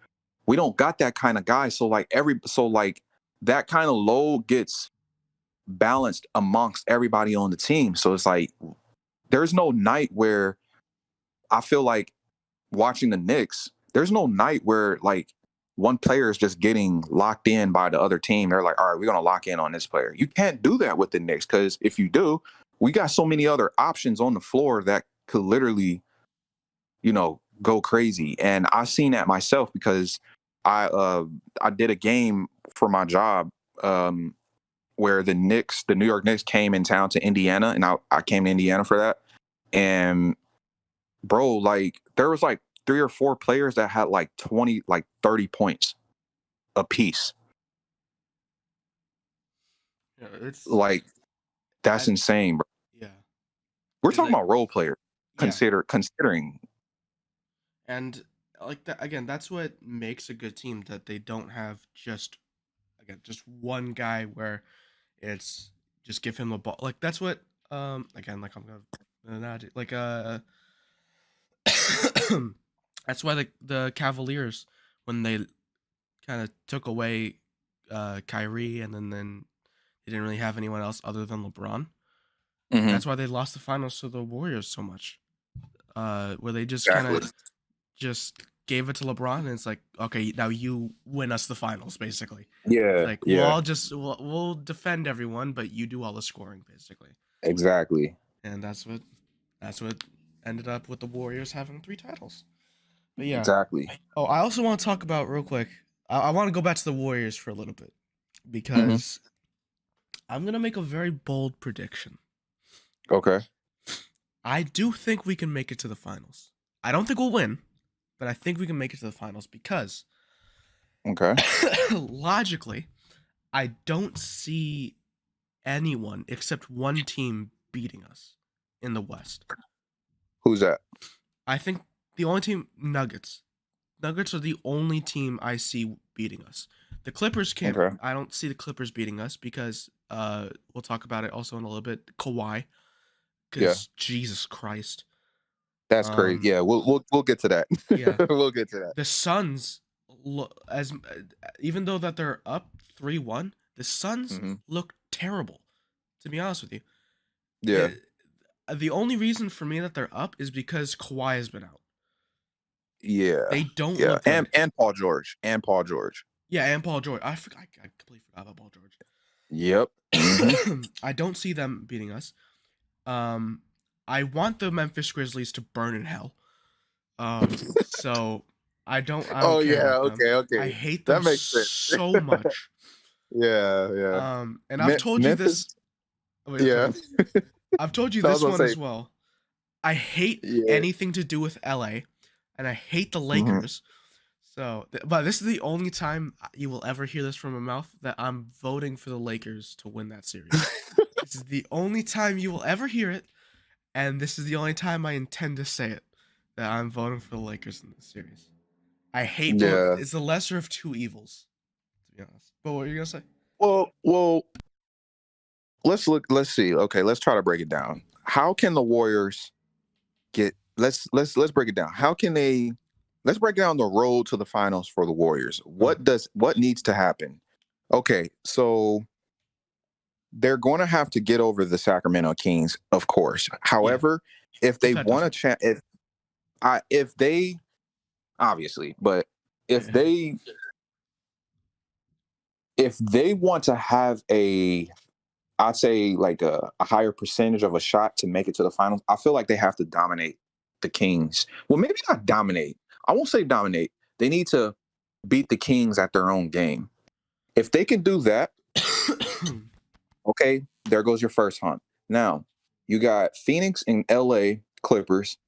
we don't got that kind of guy. So like that kind of load gets balanced amongst everybody on the team. So it's like there's no night where I feel like watching the Knicks, there's no night where like one player is just getting locked in by the other team. They're like, all right, we're gonna lock in on this player. You can't do that with the Knicks because if you do, we got so many other options on the floor that could literally, go crazy. And I've seen that myself because I did a game for my job where the New York Knicks came in town to Indiana, and I came to Indiana for that. And bro, like there was like 3 or 4 players that had like 20, like 30 points a piece. Yeah, it's Like that's I insane, bro. yeah, We're because talking like about role players. yeah, Considering. and like that again, that's what makes a good team that they don't have just again just one guy where it's just give him the ball. Like that's what again like I'm gonna not like that's why the Cavaliers when they kind of took away Kyrie and then they didn't really have anyone else other than LeBron. Mhm. That's why they lost the finals to the Warriors so much. Where they just kind Exactly. of just gave it to LeBron and it's like, okay, now you win us the finals basically. It's Yeah, like yeah, we'll defend everyone, but you do all the scoring basically. exactly. And that's what ended up with the Warriors having 3 titles. But yeah. Exactly. Oh, I also want to talk about real quick. I want to go back to the Warriors for a little bit Mhm. because I'm gonna make a very bold prediction. Okay. I do think we can make it to the finals. I don't think we'll win, but I think we can make it to the finals because Okay. logically, I don't see anyone except one team beating us in the West. Who's that? I think the only team Nuggets. Nuggets are the only team I see beating us. The Clippers can't. Okay. I don't see the Clippers beating us because we'll talk about it also in a little bit. Kawhi, Yeah. because Jesus Christ. That's crazy. Um, Yeah, we'll get to that. yeah, We'll get to that. the Suns look as even though that they're up 3-1, the Suns Mhm. look terrible. To be honest with you, Yeah. it, the only reason for me that they're up is because Kawhi has been out. Yeah. They don't Yeah. look good. And Paul George. And Paul George. Yeah, and Paul George. I forgot. I completely forgot about Paul George. Yep. Mhm. I don't see them beating us. Um, I want the Memphis Grizzlies to burn in hell. So I don't Oh care yeah, about them. okay, I okay, hate them that makes sense. so much. Yeah, yeah. And I've told you this. Memphis, Oh, wait, okay. yeah. I've told you I was this gonna one say, as well. I hate yeah. anything to do with LA, and I hate the Hmm. Lakers. So, but this is the only time you will ever hear this from my mouth that I'm voting for the Lakers to win that series. This is the only time you will ever hear it, and this is the only time I intend to say it, that I'm voting for the Lakers in this series. I hate both. Yeah. It's the lesser of two evils, to be honest. But what are you gonna say? Well, let's look. Let's see. Okay, let's try to break it down. How can the Warriors get? Let's break it down. How can they? Let's break down the road to the finals for the Warriors. Uh, What needs to happen? Okay, so they're going to have to get over the Sacramento Kings, of course. yeah, However, if they've they had tough want a luck. chance, if they obviously, but if Yeah, they if they want to have I'd say like a higher percentage of a shot to make it to the finals, I feel like they have to dominate the Kings. Well, maybe not dominate. I won't say dominate. They need to beat the Kings at their own game. If they can do that, okay, there goes your first hunt. Now, you got Phoenix and LA Clippers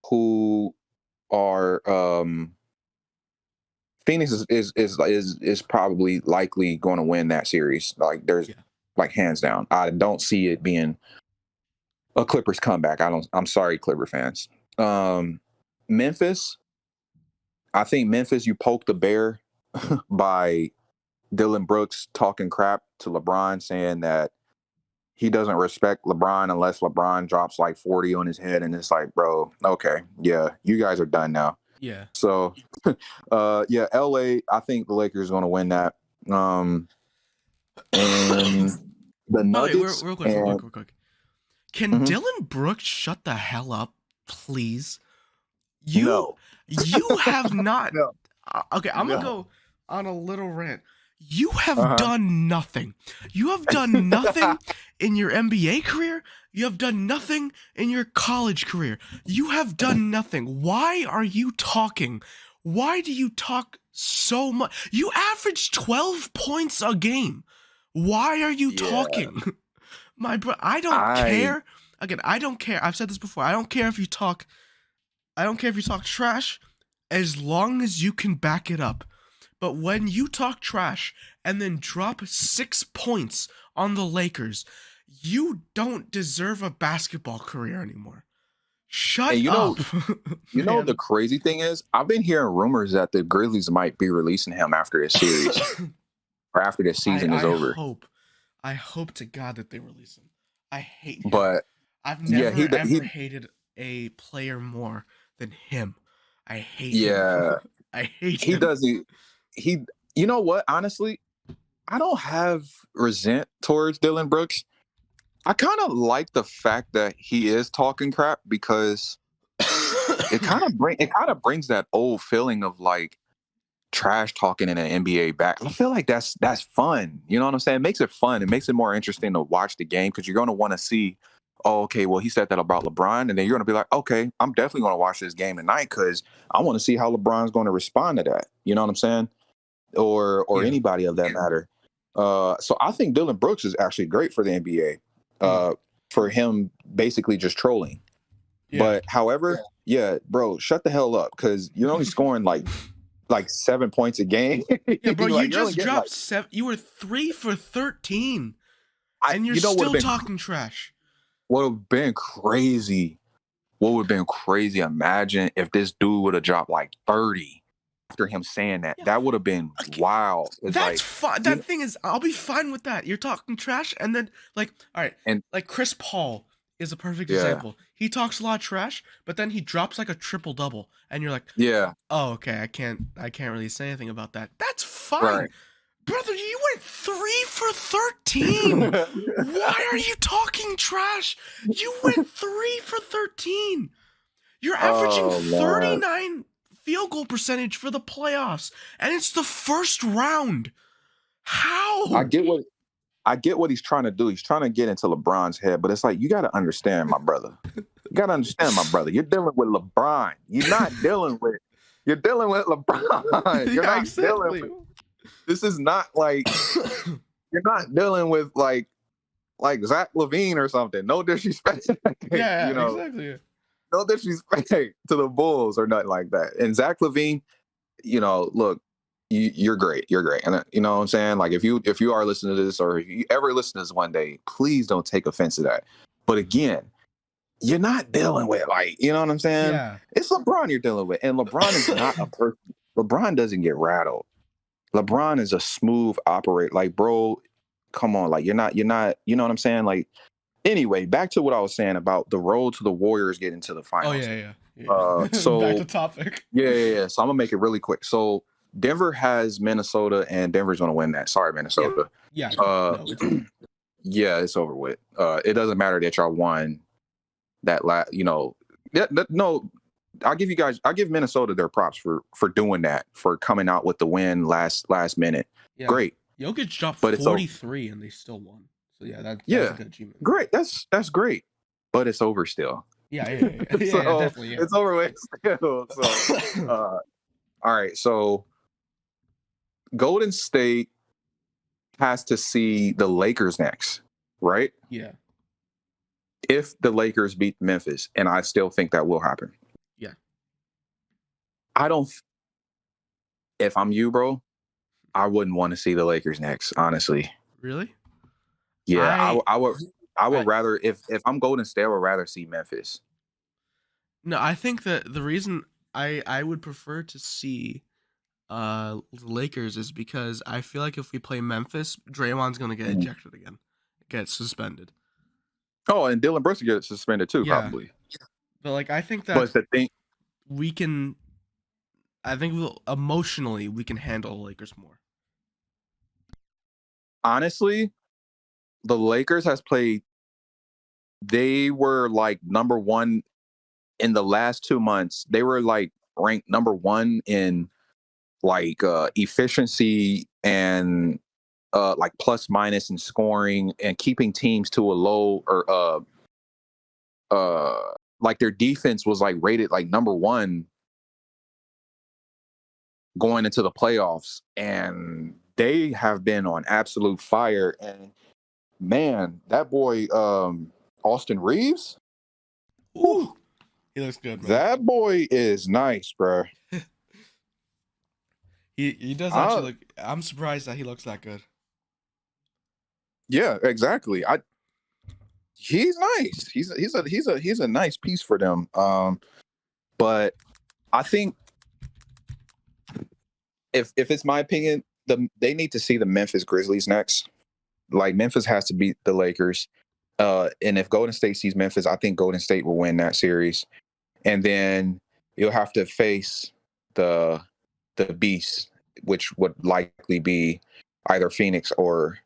who are Phoenix is probably likely going to win that series. Like there's yeah, like hands down. I don't see it being a Clippers comeback. I'm sorry, Clipper fans. Um, Memphis. I think Memphis. You poked the bear by Dylan Brooks talking crap to LeBron, saying that he doesn't respect LeBron unless LeBron drops like 40 on his head, and it's like, bro, okay, yeah, you guys are done now. yeah. So, yeah, LA. I think the Lakers are going to win that. Um, and the Oh wait, Nuggets real quick, and real quick. Can mhm, Dylan Brooks shut the hell up, please? You no, you have not. no, Okay, I'm gonna no. go on a little rant. You have Uh done nothing. You have done huh. nothing in your NBA career. You have done nothing in your college career. You have done nothing. Why are you talking? Why do you talk so much? You average 12 points a game. Why are you Yeah, talking? My bro, I don't I care. Again, I don't care. I've said this before. I don't care if you talk trash as long as you can back it up. But when you talk trash and then drop 6 points on the Lakers, you don't deserve a basketball career anymore. and Shut up, the man. crazy thing is, I've been hearing rumors that the Grizzlies might be releasing him after this series or after this season is I over. hope. I hope to God that they release him. I hate him. But I've yeah, never ever hated a player more than him. I hate him. yeah, I hate he him. does he. You know what? Honestly, I don't have resent towards Dylan Brooks. I kind of like the fact that he is talking crap because it kind of brings that old feeling of like trash talking in an NBA back. I feel like that's fun. You know what I'm saying? It makes it fun. It makes it more interesting to watch the game because you're going to want to see. Oh, okay. Well, he said that about LeBron, and then you're going to be like, okay, I'm definitely going to watch this game tonight because I want to see how LeBron's going to respond to that. You know what I'm saying? Or Yeah. anybody of that matter. So I think Dylan Brooks is actually great for the NBA. Mm. For him basically just trolling. Yeah. But however, yeah, bro, shut the hell up because you're only scoring like 7 points a game. Yeah, bro, you Like you're only just getting dropped like 7. You were 3 for 13, I and you're you know still talking trash. what would have been crazy. What would have been crazy? Imagine if this dude would have dropped like 30 after him saying that. Yeah. That would have been Okay, wild. It's that's like fine. you That thing is, I'll be fine with that. You're talking trash, and then, like, all right, and like Chris Paul is a perfect yeah. example. He talks a lot of trash, but then he drops like a triple double, and you're like, Yeah. oh, okay, I can't really say anything about that. That's fine. Right. Brother, you went 3 for 13. Why are you talking trash? You went 3 for 13. You're averaging Oh man. 39 field goal percentage for the playoffs, and it's the first round. I How? get what I get what he's trying to do. He's trying to get into LeBron's head, but it's like, you got to understand, my brother. You got to understand, my brother. You're dealing with LeBron. You're dealing with LeBron. You're Yeah, not dealing exactly. with, this is not like, you're not dealing with like Zach LaVine or something. No disrespect. Yeah, You know, exactly. Yeah. no disrespect to the Bulls or nothing like that. And Zach LaVine, look, you're great. You're great. And you know what I'm saying? Like if you are listening to this, or if you ever listen to this one day, please don't take offense to that. But again, you're not dealing with, like, you know what I'm saying? Yeah. It's LeBron you're dealing with. And LeBron is not a person. LeBron doesn't get rattled. LeBron is a smooth operator. Like, bro, come on. Like, you're not, you know what I'm saying? Like, anyway, back to what I was saying about the road to the Warriors getting to the Oh finals. yeah. Back to So topic. yeah. So I'm gonna make it really quick. So Denver has Minnesota, and Denver's gonna win that. Sorry, Minnesota. Yeah. Uh, No, it's over. yeah, it's over with. It doesn't matter that y'all won that no, I'll give Minnesota their props for doing that, for coming out with the win last minute. Yeah. Great. Jokic dropped But it's 43 and they still won. So yeah, that was a good achievement. Great. That's great. But it's over still. Yeah. So Definitely. Yeah. it's over with still. So all right. So Golden State has to see the Lakers next, right? Yeah. If the Lakers beat Memphis, and I still think that will happen. Yeah. I don't. If I'm you, bro, I wouldn't want to see the Lakers next, honestly. Really? Yeah, I would rather, if I'm Golden State, I would rather see Memphis. No, I think that the reason I would prefer to see the Lakers is because I feel like if we play Memphis, Draymond's gonna get ejected again, get suspended. Oh, and Dylan Brooks gets suspended too, probably. But like, I think that But the thing, we can. I think emotionally we can handle the Lakers more. Honestly, the Lakers has played. They were like number one in the last 2 months. They were like ranked number one in like efficiency and like plus minus and scoring and keeping teams to a low, or like their defense was like rated like number one going into the playoffs, and they have been on absolute fire. And man, that boy Austin Reeves, Ooh, he looks good, man. that boy is nice, bro. He does actually look. I'm surprised that he looks that good. Yeah, exactly. He's nice. He's a nice piece for them. But I think if it's my opinion, they need to see the Memphis Grizzlies next. Like, Memphis has to beat the Lakers. And if Golden State sees Memphis, I think Golden State will win that series. And then you'll have to face the Beast, which would likely be either Phoenix or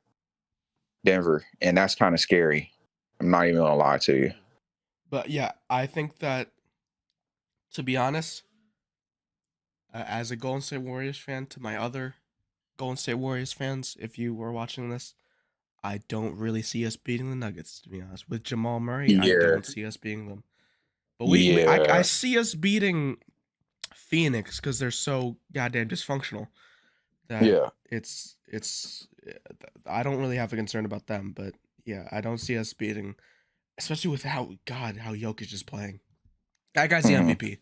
Denver, and that's kind of scary. I'm not even gonna lie to you. But yeah, I think that, to be honest, as a Golden State Warriors fan, to my other Golden State Warriors fans, if you were watching this, I don't really see us beating the Nuggets, to be honest. With Jamal Murray, I don't see us beating them. But I see us beating Phoenix because they're so goddamn dysfunctional that it's I don't really have a concern about them. But yeah, I don't see us beating, especially with how Jokic is playing. That guy's the MVP,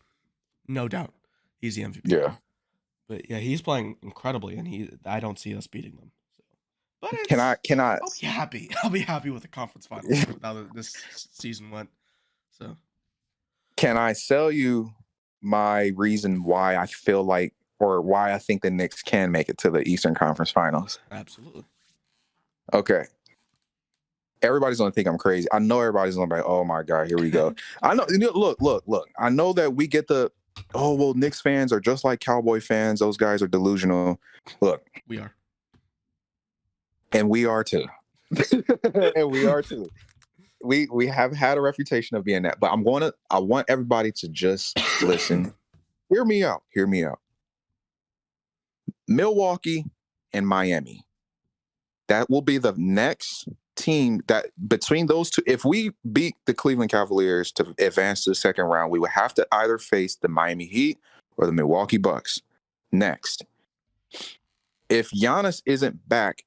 no doubt. He's the MVP. Yeah. But yeah, he's playing incredibly, and I don't see us beating them. So. But can I? I'll be happy. I'll be happy with the conference finals now that this season went. So. Can I sell you my reason why I feel like, or why I think the Knicks can make it to the Eastern Conference Finals? Absolutely. Okay. Everybody's gonna think I'm crazy. I know everybody's gonna be like, "Oh my god, here we go." I know. Look. I know that we get the, "Oh well, Knicks fans are just like Cowboy fans. Those guys are delusional." Look, we are, and we are too, and we are too. We have had a reputation of being that, but I want everybody to just listen. Hear me out. Milwaukee and Miami. that will be the next team that between those two, if we beat the Cleveland Cavaliers to advance to the second round, we would have to either face the Miami Heat or the Milwaukee Bucks next. If Giannis isn't back,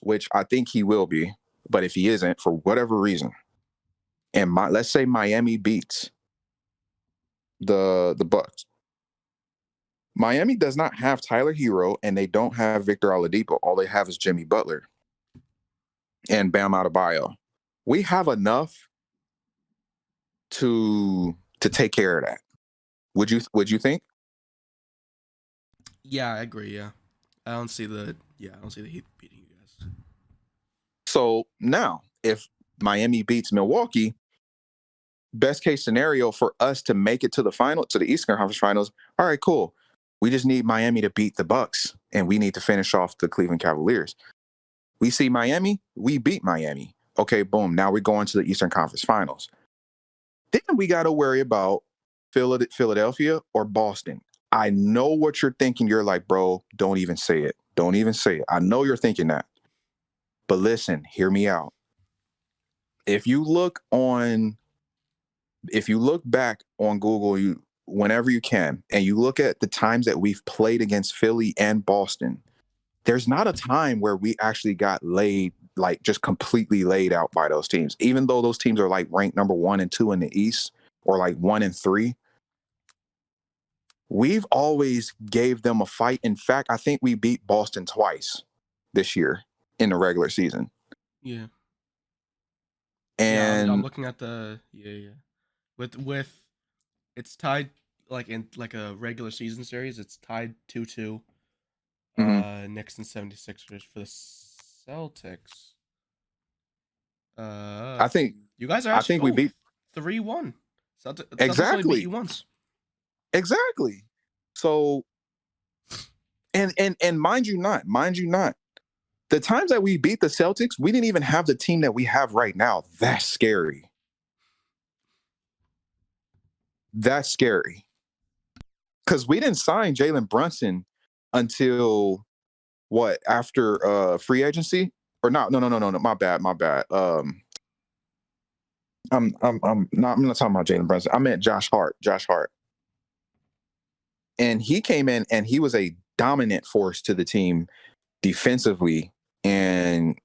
which I think he will be, but if he isn't for whatever reason, and let's say Miami beats the Bucks, Miami does not have Tyler Hero and they don't have Victor Oladipo. All they have is Jimmy Butler and Bam Adebayo. We have enough to take care of that. Would you think? Yeah, I agree. Yeah, I don't see the Heat beating you guys. So now, if Miami beats Milwaukee, best case scenario for us to make it to the Eastern Conference Finals. All right, cool. We just need Miami to beat the Bucks, and we need to finish off the Cleveland Cavaliers. We see Miami, we beat Miami. Okay, boom. Now we're going to the Eastern Conference Finals. Then we got to worry about Philadelphia or Boston. I know what you're thinking. You're like, bro, don't even say it. Don't even say it. I know you're thinking that. But listen, hear me out. If you look back on Google, whenever you can, and you look at the times that we've played against Philly and Boston, there's not a time where we actually got laid, like just completely laid out by those teams. Even though those teams are like ranked number 1 and 2 in the East, or like 1 and 3, we've always gave them a fight. In fact, I think we beat Boston twice this year in the regular season. Yeah. Yeah, I'm And looking at the with it's tied like in like a regular season series. It's tied 2-2. Knicks and 76ers for the Celtics. I think You guys are I actually think we beat 3-1. Celtics only beat exactly. you once. Exactly. So and mind you not, the times that we beat the Celtics, we didn't even have the team that we have right now. That's scary. That's scary. Because we didn't sign Jalen Brunson until what, after free agency? Or no, my bad. I'm not talking about Jalen Brunson. I meant Josh Hart. And he came in and he was a dominant force to the team defensively, and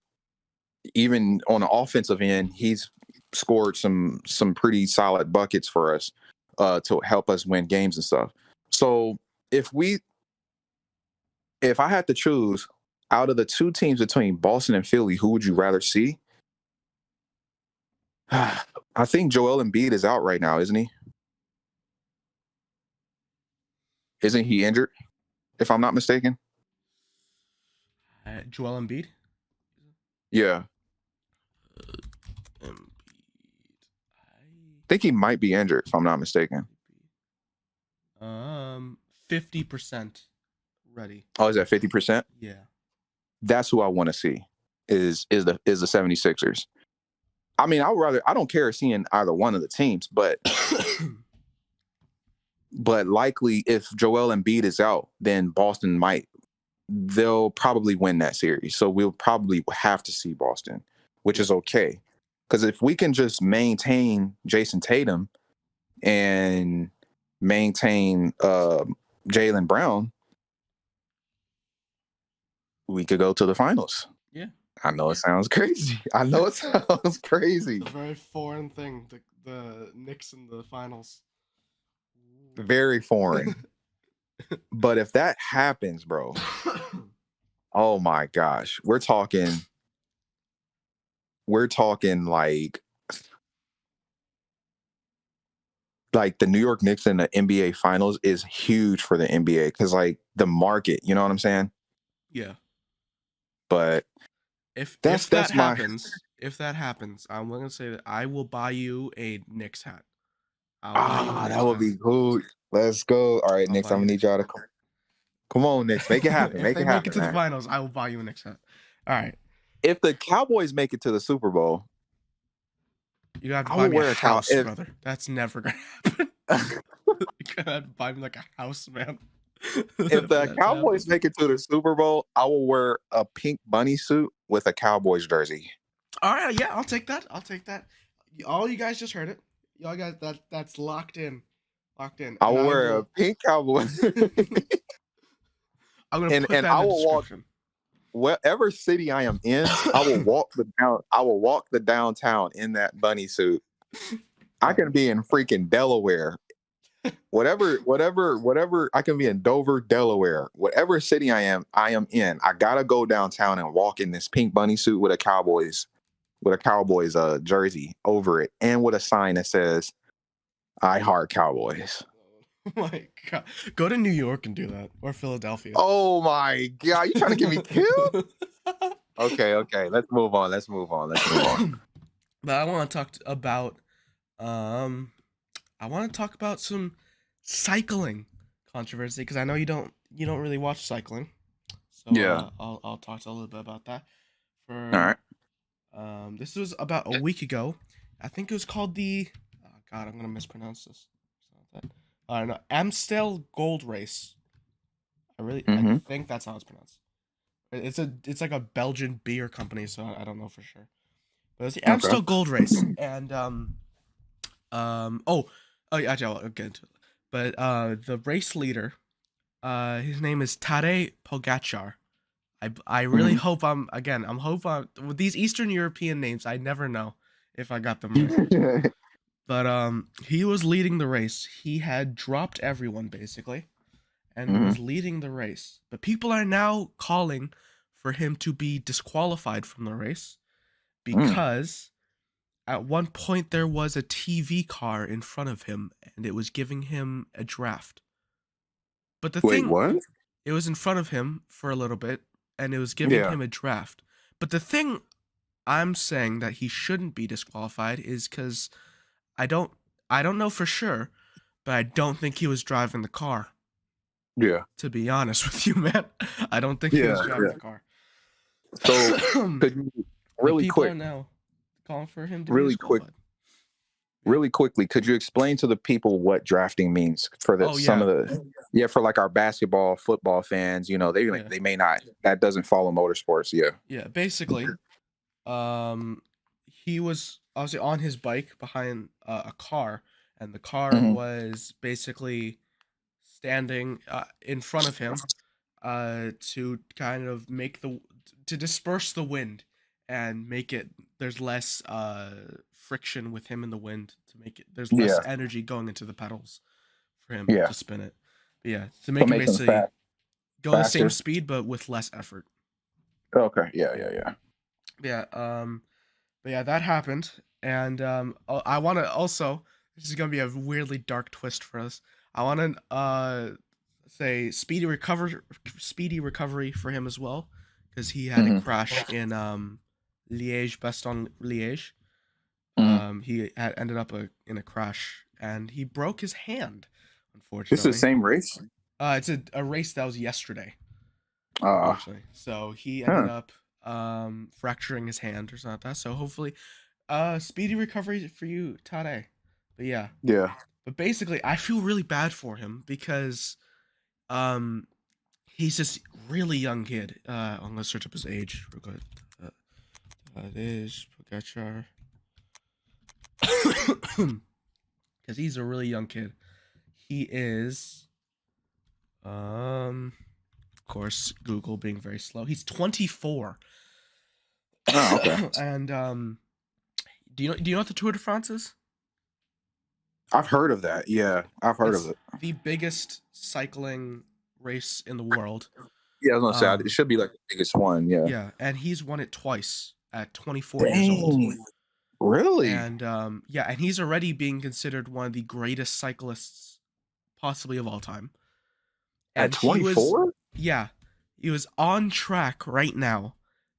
even on the offensive end, he's scored some pretty solid buckets for us to help us win games and stuff. So if I had to choose out of the two teams between Boston and Philly, who would you rather see? I think Joel Embiid is out right now, isn't he? Isn't he injured, if I'm not mistaken? Joel Embiid. Yeah. Embiid. I think he might be injured, if I'm not mistaken. 50% ready. Oh, is that 50%? Yeah. That's who I want to see is the 76ers. I mean, I don't care seeing either one of the teams, but likely if Joel Embiid is out, then Boston they'll probably win that series. So we'll probably have to see Boston, which is okay. Because if we can just maintain Jason Tatum and maintain Jaylen Brown, we could go to the finals. Yeah. I know it sounds crazy. I know it sounds crazy. It's a very foreign thing, the Knicks in the finals. Very foreign. But if that happens, bro, oh my gosh, we're talking like the New York Knicks in the NBA finals is huge for the NBA because like the market, you know what I'm saying? Yeah. But if that happens, I'm gonna say that I will buy you a Knicks hat. That would be cool. Let's go. All right, Knicks, I'm gonna need y'all to come on, Knicks, make it happen. If they make it to man. the finals, I will buy you a Knicks hat. All right. If the Cowboys make it to the Super Bowl, you have to buy me a house, brother. That's never gonna happen. You gotta buy me like a house, man. If for the that to happen. Cowboys make it to the Super Bowl, I will wear a pink bunny suit with a Cowboys jersey. All right, yeah, I'll take that. I'll take that. All you guys just heard it. Y'all guys, that's locked in, locked in, I and will I wear a will. pink Cowboy, I'm gonna and put that I in the will walk description. whatever city I am in. I will walk the down. I will walk the downtown in that bunny suit. I Yeah. can be in freaking Delaware. Whatever. I can be in Dover, Delaware. Whatever city I am in. I gotta go downtown and walk in this pink bunny suit with a Cowboys jersey over it, and with a sign that says "I heart Cowboys." Oh my god. Go to New York and do that, or Philadelphia. Oh my god, you trying to get me killed? Okay. Let's move on. But I want to talk about um I want to talk about some cycling controversy because I know you don't really watch cycling. So Yeah. I'll talk a little bit about that. All For right. this was about a week ago. I think it was called the oh god, I'm gonna mispronounce this. It's not that. I don't know. Amstel Gold Race. I Mm-hmm. think that's how it's pronounced. It's like a Belgian beer company, so I don't know for sure. But it's the Okay. Amstel Gold Race, and yeah, I'll get into it. But the race leader, his name is Tadej Pogacar. I really Mm-hmm. hope I'm hoping with these Eastern European names. I never know if I got them right. But he was leading the race. He had dropped everyone basically, and he Mm-hmm. was leading the race. But people are now calling for him to be disqualified from the race Mm. because at one point there was a TV car in front of him and it was giving him a draft. But the Wait, thing, what? it was in front of him for a little bit and it was giving Yeah. him a draft. But the thing I'm saying that he shouldn't be disqualified is cuz I don't I don't know for sure, but I don't think he was driving the car. Yeah. To be honest with you, man, I don't think he was Yeah. driving Yeah. the car. So could you But really people are quick, now calling for him to be really quick, disqualified. Yeah. really quickly, could you explain to the people what drafting means for the Oh some yeah. of the yeah, for like our basketball, football fans, Yeah. they may not that doesn't follow motorsports. Yeah. Yeah. Basically, um, he was obviously on his bike behind a car, and the car Mm-hmm. was basically standing in front of him to kind of to disperse the wind and make it there's less friction with him in the wind to make it there's less Yeah. energy going into the pedals for him Yeah. to spin it. But yeah, to So make him make them basically go the same faster. speed but with less effort. Okay. Yeah. Yeah. Yeah. Yeah. Yeah. But yeah, that happened, and I want to also. This is gonna be a weirdly dark twist for us. I want to say speedy recovery for him as well, because he had a Mm-hmm. crash in Liège, Bastogne Liège. Mm-hmm. He had ended up in a crash, and he broke his hand, This is the unfortunately. same race. It's a race that was yesterday, Uh, unfortunately. So he ended huh. up fracturing his hand or something like that. So hopefully speedy recovery for you, Tade. But yeah. Yeah. But basically I feel really bad for him because um he's this really young kid. I'm gonna search up his age real quick. Tadej Pogacar. Because he's a really young kid. He is of course Google being very slow. He's 24. Oh, okay. And do you know what the Tour de France is? I've heard of that. Yeah, I've heard of It's it. the biggest cycling race in the world. Yeah, I was gonna say it Um, should be like the biggest one. Yeah. yeah, and he's won it twice at 24 years old. Dang. Really? And yeah, and he's already being considered one of the greatest cyclists possibly of all time. At And $24? yeah, he was on track right now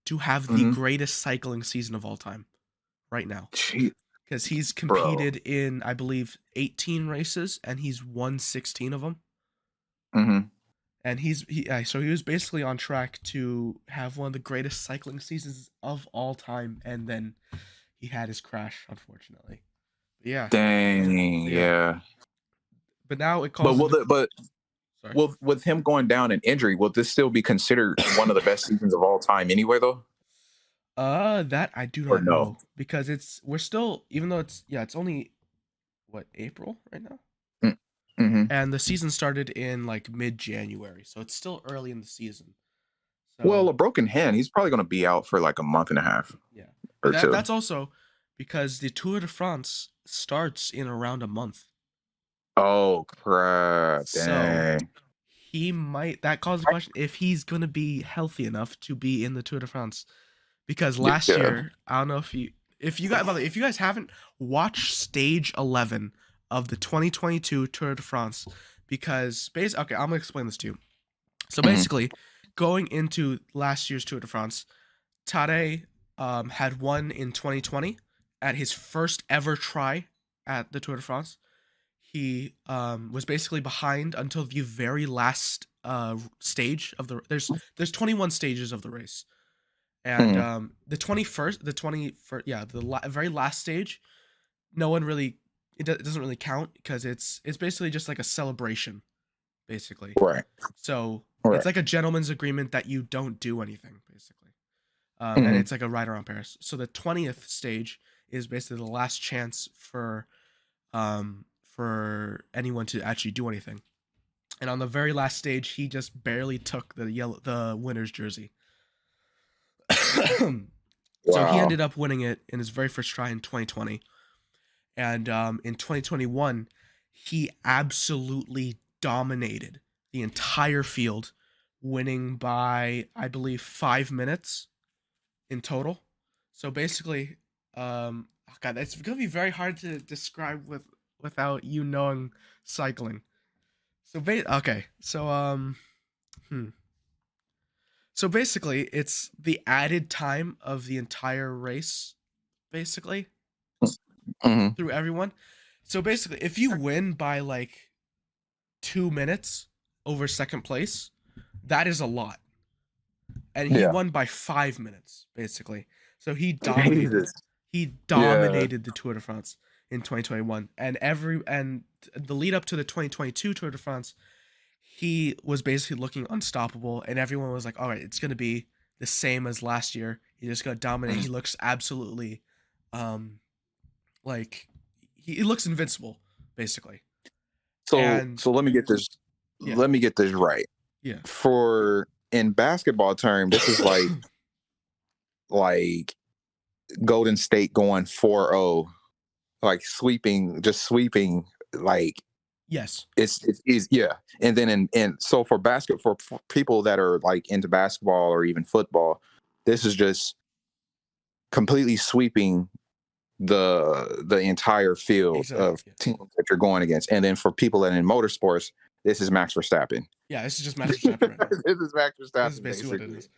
to have the Mm-hmm. greatest cycling season of all time right now. Gee, Because he's bro. competed in, I believe, 18 races and he's won 16 of them. Mm-hmm. And so he was basically on track to have one of the greatest cycling seasons of all time, and then he had his crash, unfortunately. But yeah, Dang. yeah. Yeah. But now it But calls into but Sorry. Well, with him going down in injury, will this still be considered one of the best seasons of all time anyway, though? That I do Or not no? know because we're still, even though it's only what, April right now, Mm-hmm. and the season started in like mid-January, so it's still early in the season. Well, a So broken hand, he's probably going to be out for like a month and a half yeah, but or two. that's also because the Tour de France starts in around a month. Oh crap! So Dang. he might, that calls the question if he's going to be healthy enough to be in the Tour de France, because last Yeah. year, I don't know if you guys, by the way, if you guys haven't watched stage 11 of the 2022 Tour de France, because okay, I'm going to explain this to you. So Hmm. basically, going into last year's Tour de France, Tadej had won in 2020 at his first ever try at the Tour de France. He was basically behind until the very last stage of the. There's 21 stages of the race, and Hmm. the 21st, yeah, very last stage, no one really, it doesn't really count because it's basically just like a celebration, basically. Right. So it's Right. like a gentleman's agreement that you don't do anything, basically. And Hmm. it's like a ride around Paris. So the 20th stage is basically the last chance for anyone to actually do anything. And on the very last stage, he just barely took the winner's jersey. So he Wow. ended up winning it in his very first try in 2020. And in 2021, he absolutely dominated the entire field, winning by, I believe, 5 minutes in total. So basically, oh God, it's gonna be very hard to describe without you knowing cycling. So okay, so hmm. So basically, it's the added time of the entire race, basically Hmm. through everyone. So basically, if you win by like 2 minutes over second place, that is a lot. And he Yeah. won by 5 minutes, basically. So Jesus. he Yeah. dominated the Tour de France in 2021, and the lead up to the 2022 Tour de France, he was basically looking unstoppable, and everyone was like, "All right, it's gonna be the same as last year. He's just gonna dominate." He looks absolutely, um, like he looks invincible, basically. So And let me get this. yeah, Let me get this right. yeah, For in basketball term, this is like Golden State going 4-0, like sweeping, like yes, it's yeah. And then in so for people that are like into basketball or even football, this is just completely sweeping the entire field exactly. of Yeah, teams that you're going against. And then for people that are in motorsports, this is Max Verstappen. yeah. This is just Max This Verstappen right now. is Max This is Verstappen, basically what it basically. is.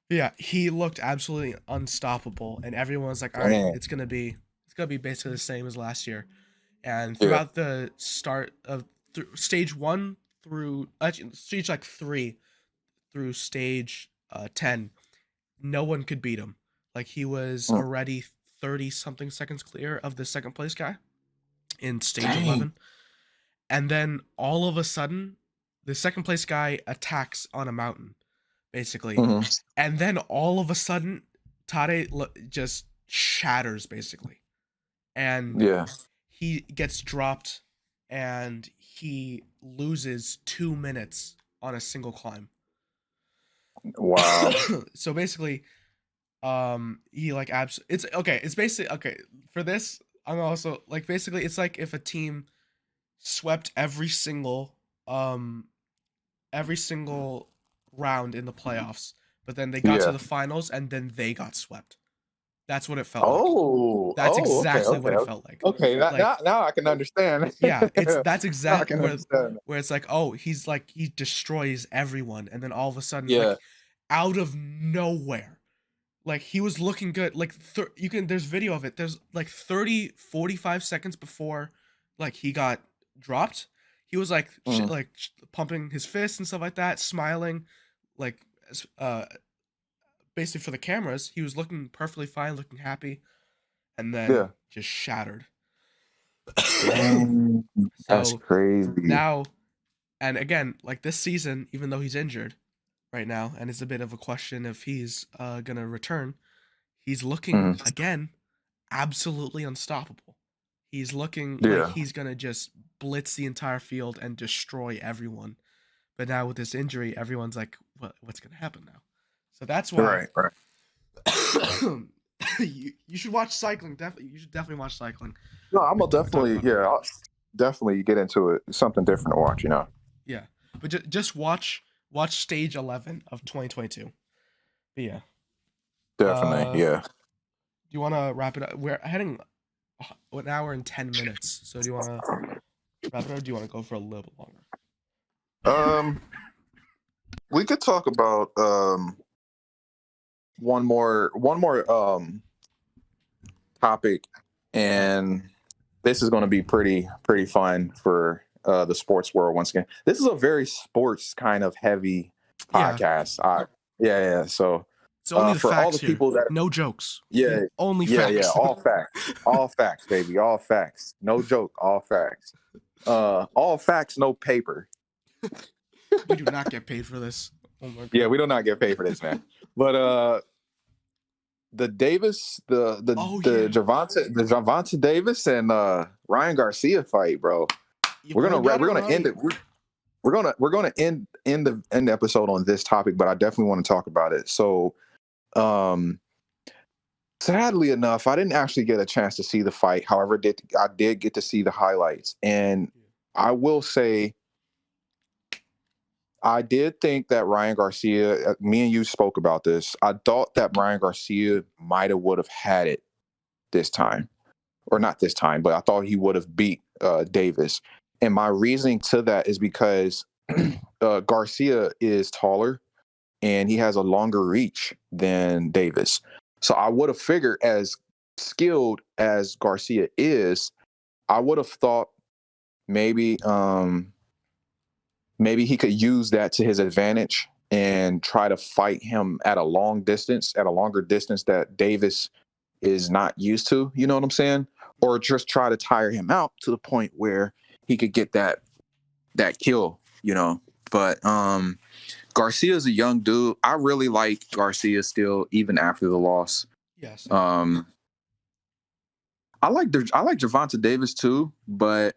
Yeah, he looked absolutely unstoppable, and everyone was like, "All right, Damn. it's gonna be basically the same as last year." And Yeah. throughout the start of stage one through actually, stage like three through stage 10, no one could beat him. Like he was Mm. already 30 something seconds clear of the second place guy in stage Dang. 11, and then all of a sudden, the second place guy attacks on a mountain, basically, Hmm. and then all of a sudden, Tade just shatters basically, and Yeah. he gets dropped, and he loses 2 minutes on a single climb. Wow. So basically, he like it's okay. It's basically okay for this. I'm also like basically it's like if a team swept um every single round in the playoffs, but then they got to Yeah. the finals and then they got swept. That's what it felt like. Oh. That's Oh. Okay. exactly what Okay. it Okay. felt like. Okay. Now, Like I can understand. yeah, it's that's Now I exact can understand. where it's like, oh, he destroys everyone, and then all of a sudden, Yeah. like out of nowhere, like he was looking good. Like you can there's video of it. There's like 30-45 seconds before, like he got dropped. He was like Mhm. pumping his fists and stuff like that, smiling, like uh basically for the cameras. He was looking perfectly fine, looking happy, and then Yeah. just shattered. Dang. That's So crazy. now And again, like this season, even though he's injured right now, and it's a bit of a question if he's gonna return, he's looking Mhm. again absolutely unstoppable. He's looking like Yeah. he's gonna just blitz the entire field and destroy everyone. But now with this injury, everyone's like, what's gonna happen now? So that's why Right. Right. you should watch cycling. Definitely, you should definitely watch cycling. No, I'm gonna We talk definitely, about it yeah, more. I'll definitely get into it. It's something different to watch, you know. Yeah, but just watch stage 11 of 2022. But yeah, Definitely, do yeah. you want to wrap it up? We're heading an hour and 10 minutes. So do you want to wrap it up? Or do you want to go for a little bit longer? Um, we could talk about one more topic, and this is going to be pretty fun for the sports world once again. This is a very sports kind of heavy Yeah, podcast. Yeah. So it's only the for all the facts here. people that, No jokes. yeah, Only yeah, facts. all facts, baby, all facts, no joke, all facts, all facts, no paper. We do not get paid for this. Oh my Yeah, god. we do not get paid for this, man. But the Davis, Oh the yeah. Javante Davis and Ryan Garcia fight, bro. Your We're boy gonna got it we're gonna end right. it. We're gonna end the episode on this topic, but I definitely want to talk about it. So, um, sadly enough, I didn't actually get a chance to see the fight. However, I did get to see the highlights, and I will say I did think that Ryan Garcia. Me and you spoke about this. I thought that Ryan Garcia might have would have had it this time, or not this time, but I thought he would have beat Davis. And my reasoning to that is because Garcia is taller and he has a longer reach than Davis. So I would have figured, as skilled as Garcia is, I would have thought maybe maybe he could use that to his advantage and try to fight him at a longer distance that Davis is not used to. You know what I'm saying? Or just try to tire him out to the point where he could get that kill. You know, but Garcia's a young dude. I really like Garcia still, even after the loss. Yeah, same. Um, I like Javante Davis too, but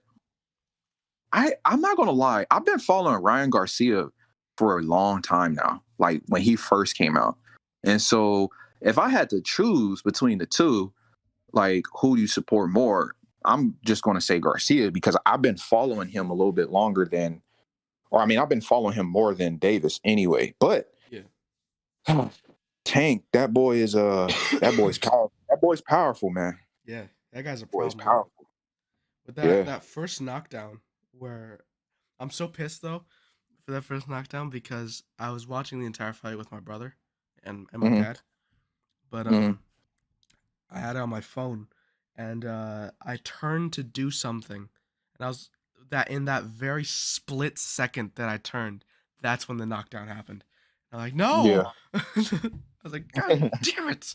I'm not gonna lie. I've been following Ryan Garcia for a long time now, like when he first came out. And so if I had to choose between the two, like who do you support more? I'm just gonna say Garcia because I've been following him a little bit longer than, or I mean, I've been following him more than Davis anyway. But Yeah. Tank, that boy's powerful. That boy's powerful, man. Yeah, that guy's a That boy's problem, man. powerful. With Yeah. that first knockdown, where I'm so pissed though for that first knockdown because I was watching the entire fight with my brother and my Mm-hmm. dad, but Mm-hmm. I had it on my phone, and I turned to do something, and I was that in that very split second that I turned, that's when the knockdown happened. I'm like, no. Yeah. I was like, God damn it.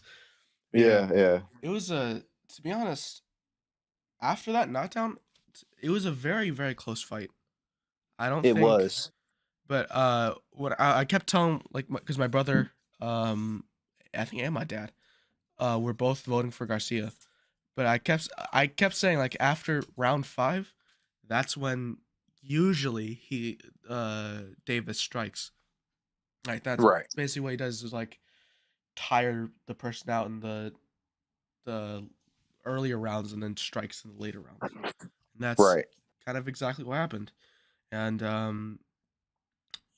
But yeah, Yeah. Yeah. it was a to be honest, after that knockdown, it was a very very close fight. I don't It think, was. but what I kept telling like because my brother, um, I think and my dad, were both voting for Garcia. But I kept saying like after round 5, that's when usually he Davis strikes. Like that's Right. basically what he does is like tire the person out in the earlier rounds and then strikes in the later rounds. And that's Right. kind of exactly what happened. And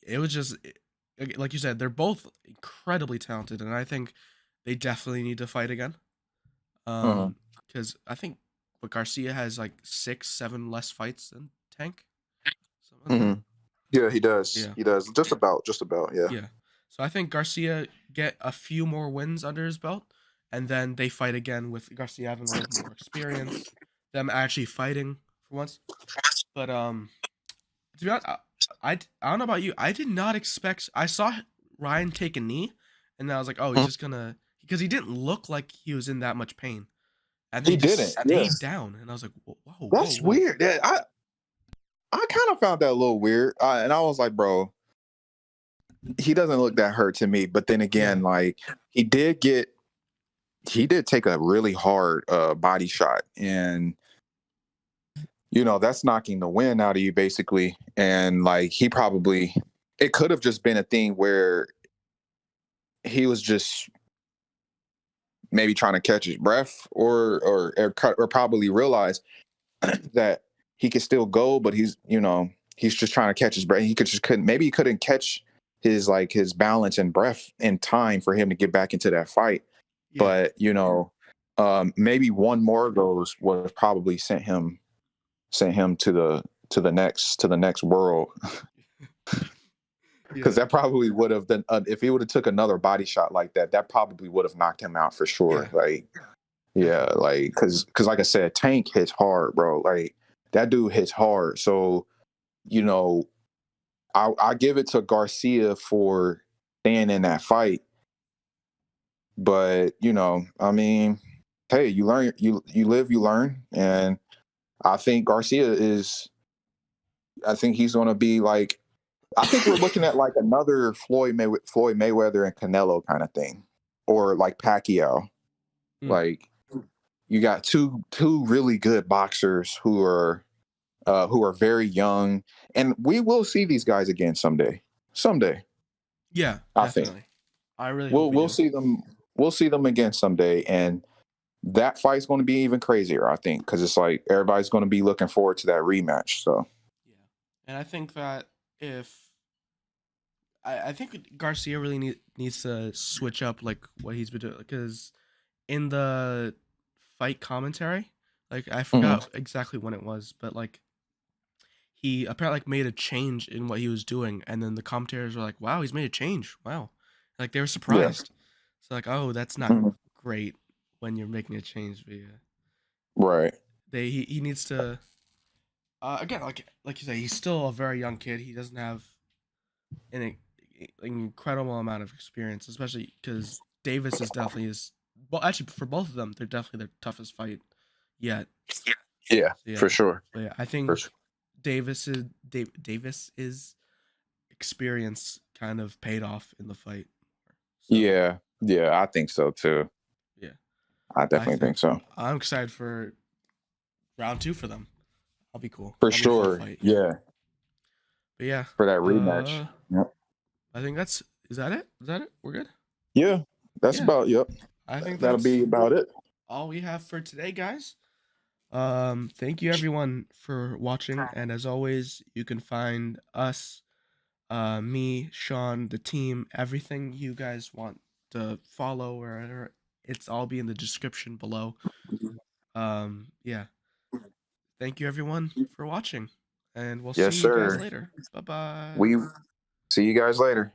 it was just like you said, they're both incredibly talented, and I think they definitely need to fight again. Mm-hmm. Because I think what Garcia has like 6, 7 less fights than Tank, something like that. Mm-hmm. Yeah, he does. Yeah, He does. Just about. Just about. Yeah. yeah. So I think Garcia get a few more wins under his belt, and then they fight again with Garcia having a little bit more experience, them actually fighting for once. But to be honest, I don't know about you. I did not expect. I saw Ryan take a knee, and I was like, oh, he's Mhm. just gonna because he didn't look like he was in that much pain, and then He he just didn't. Yeah. stayed down, and I was like, whoa, whoa, That's whoa. weird. Yeah, I kind of found that a little weird, and I was like, bro, he doesn't look that hurt to me. But then again, Yeah. like he did get he did take a really hard body shot, and that's knocking the wind out of you basically. And like he probably, it could have just been a thing where he was just maybe trying to catch his breath, or probably realize that he could still go, but he's just trying to catch his breath. He couldn't catch his balance and breath in time for him to get back into that fight. Yeah. But maybe one more of those would have probably sent him to the next world, because Yeah. that probably would have done, if he would have took another body shot like that, that probably would have knocked him out for sure. Yeah. Like, yeah, Definitely. like because like I said, Tank hits hard, bro. Like that dude hits hard. So you know, I give it to Garcia for staying in that fight, but I mean, hey, you learn, you live, you learn, and I think Garcia is. I think he's going to be like. I think we're looking at like another Floyd Mayweather and Canelo kind of thing, or like Pacquiao. Mm. Like you got two really good boxers who are very young, and we will see these guys again someday. Someday, Yeah, I think definitely. I really hope we'll we we'll do. see them. We'll see them again someday, and that fight's going to be even crazier, I think, because it's like everybody's going to be looking forward to that rematch. So Yeah. And I think that if I think Garcia really needs to switch up like what he's been doing because in the fight commentary, like I mhm. forgot exactly when it was, but like he apparently like made a change in what he was doing, and then the commentators were like, "Wow, he's made a change! Wow!" Like they were Yeah, surprised. So like, oh, that's not mhm. great when you're making a change. But yeah, Right. he needs to again like you say, he's still a very young kid. He doesn't have an incredible amount of experience, especially because Davis is definitely his. Well, actually, for both of them, they're definitely their toughest fight yet. Yeah, So for yeah, sure. but yeah, I For think sure. Davis's experience kind of paid off in the fight. So Yeah, yeah, I think so too. yeah, I I definitely think think so. I'm excited for round two for them. That'll be cool. For That'll be a fun sure. fight. Yeah, But yeah, for that rematch. Yep. I think that's is that it? Is that it? We're good. Yeah, that's Yeah, about. Yep. I think That'll that's be about it. all we have for today, guys. Thank you everyone for watching, and as always, you can find us, me, Sean, the team, everything you guys want to follow or it's all be in the description below. Yeah. Thank you everyone for watching, and we'll see Yes, you guys sir. later. Bye bye. We see you guys later.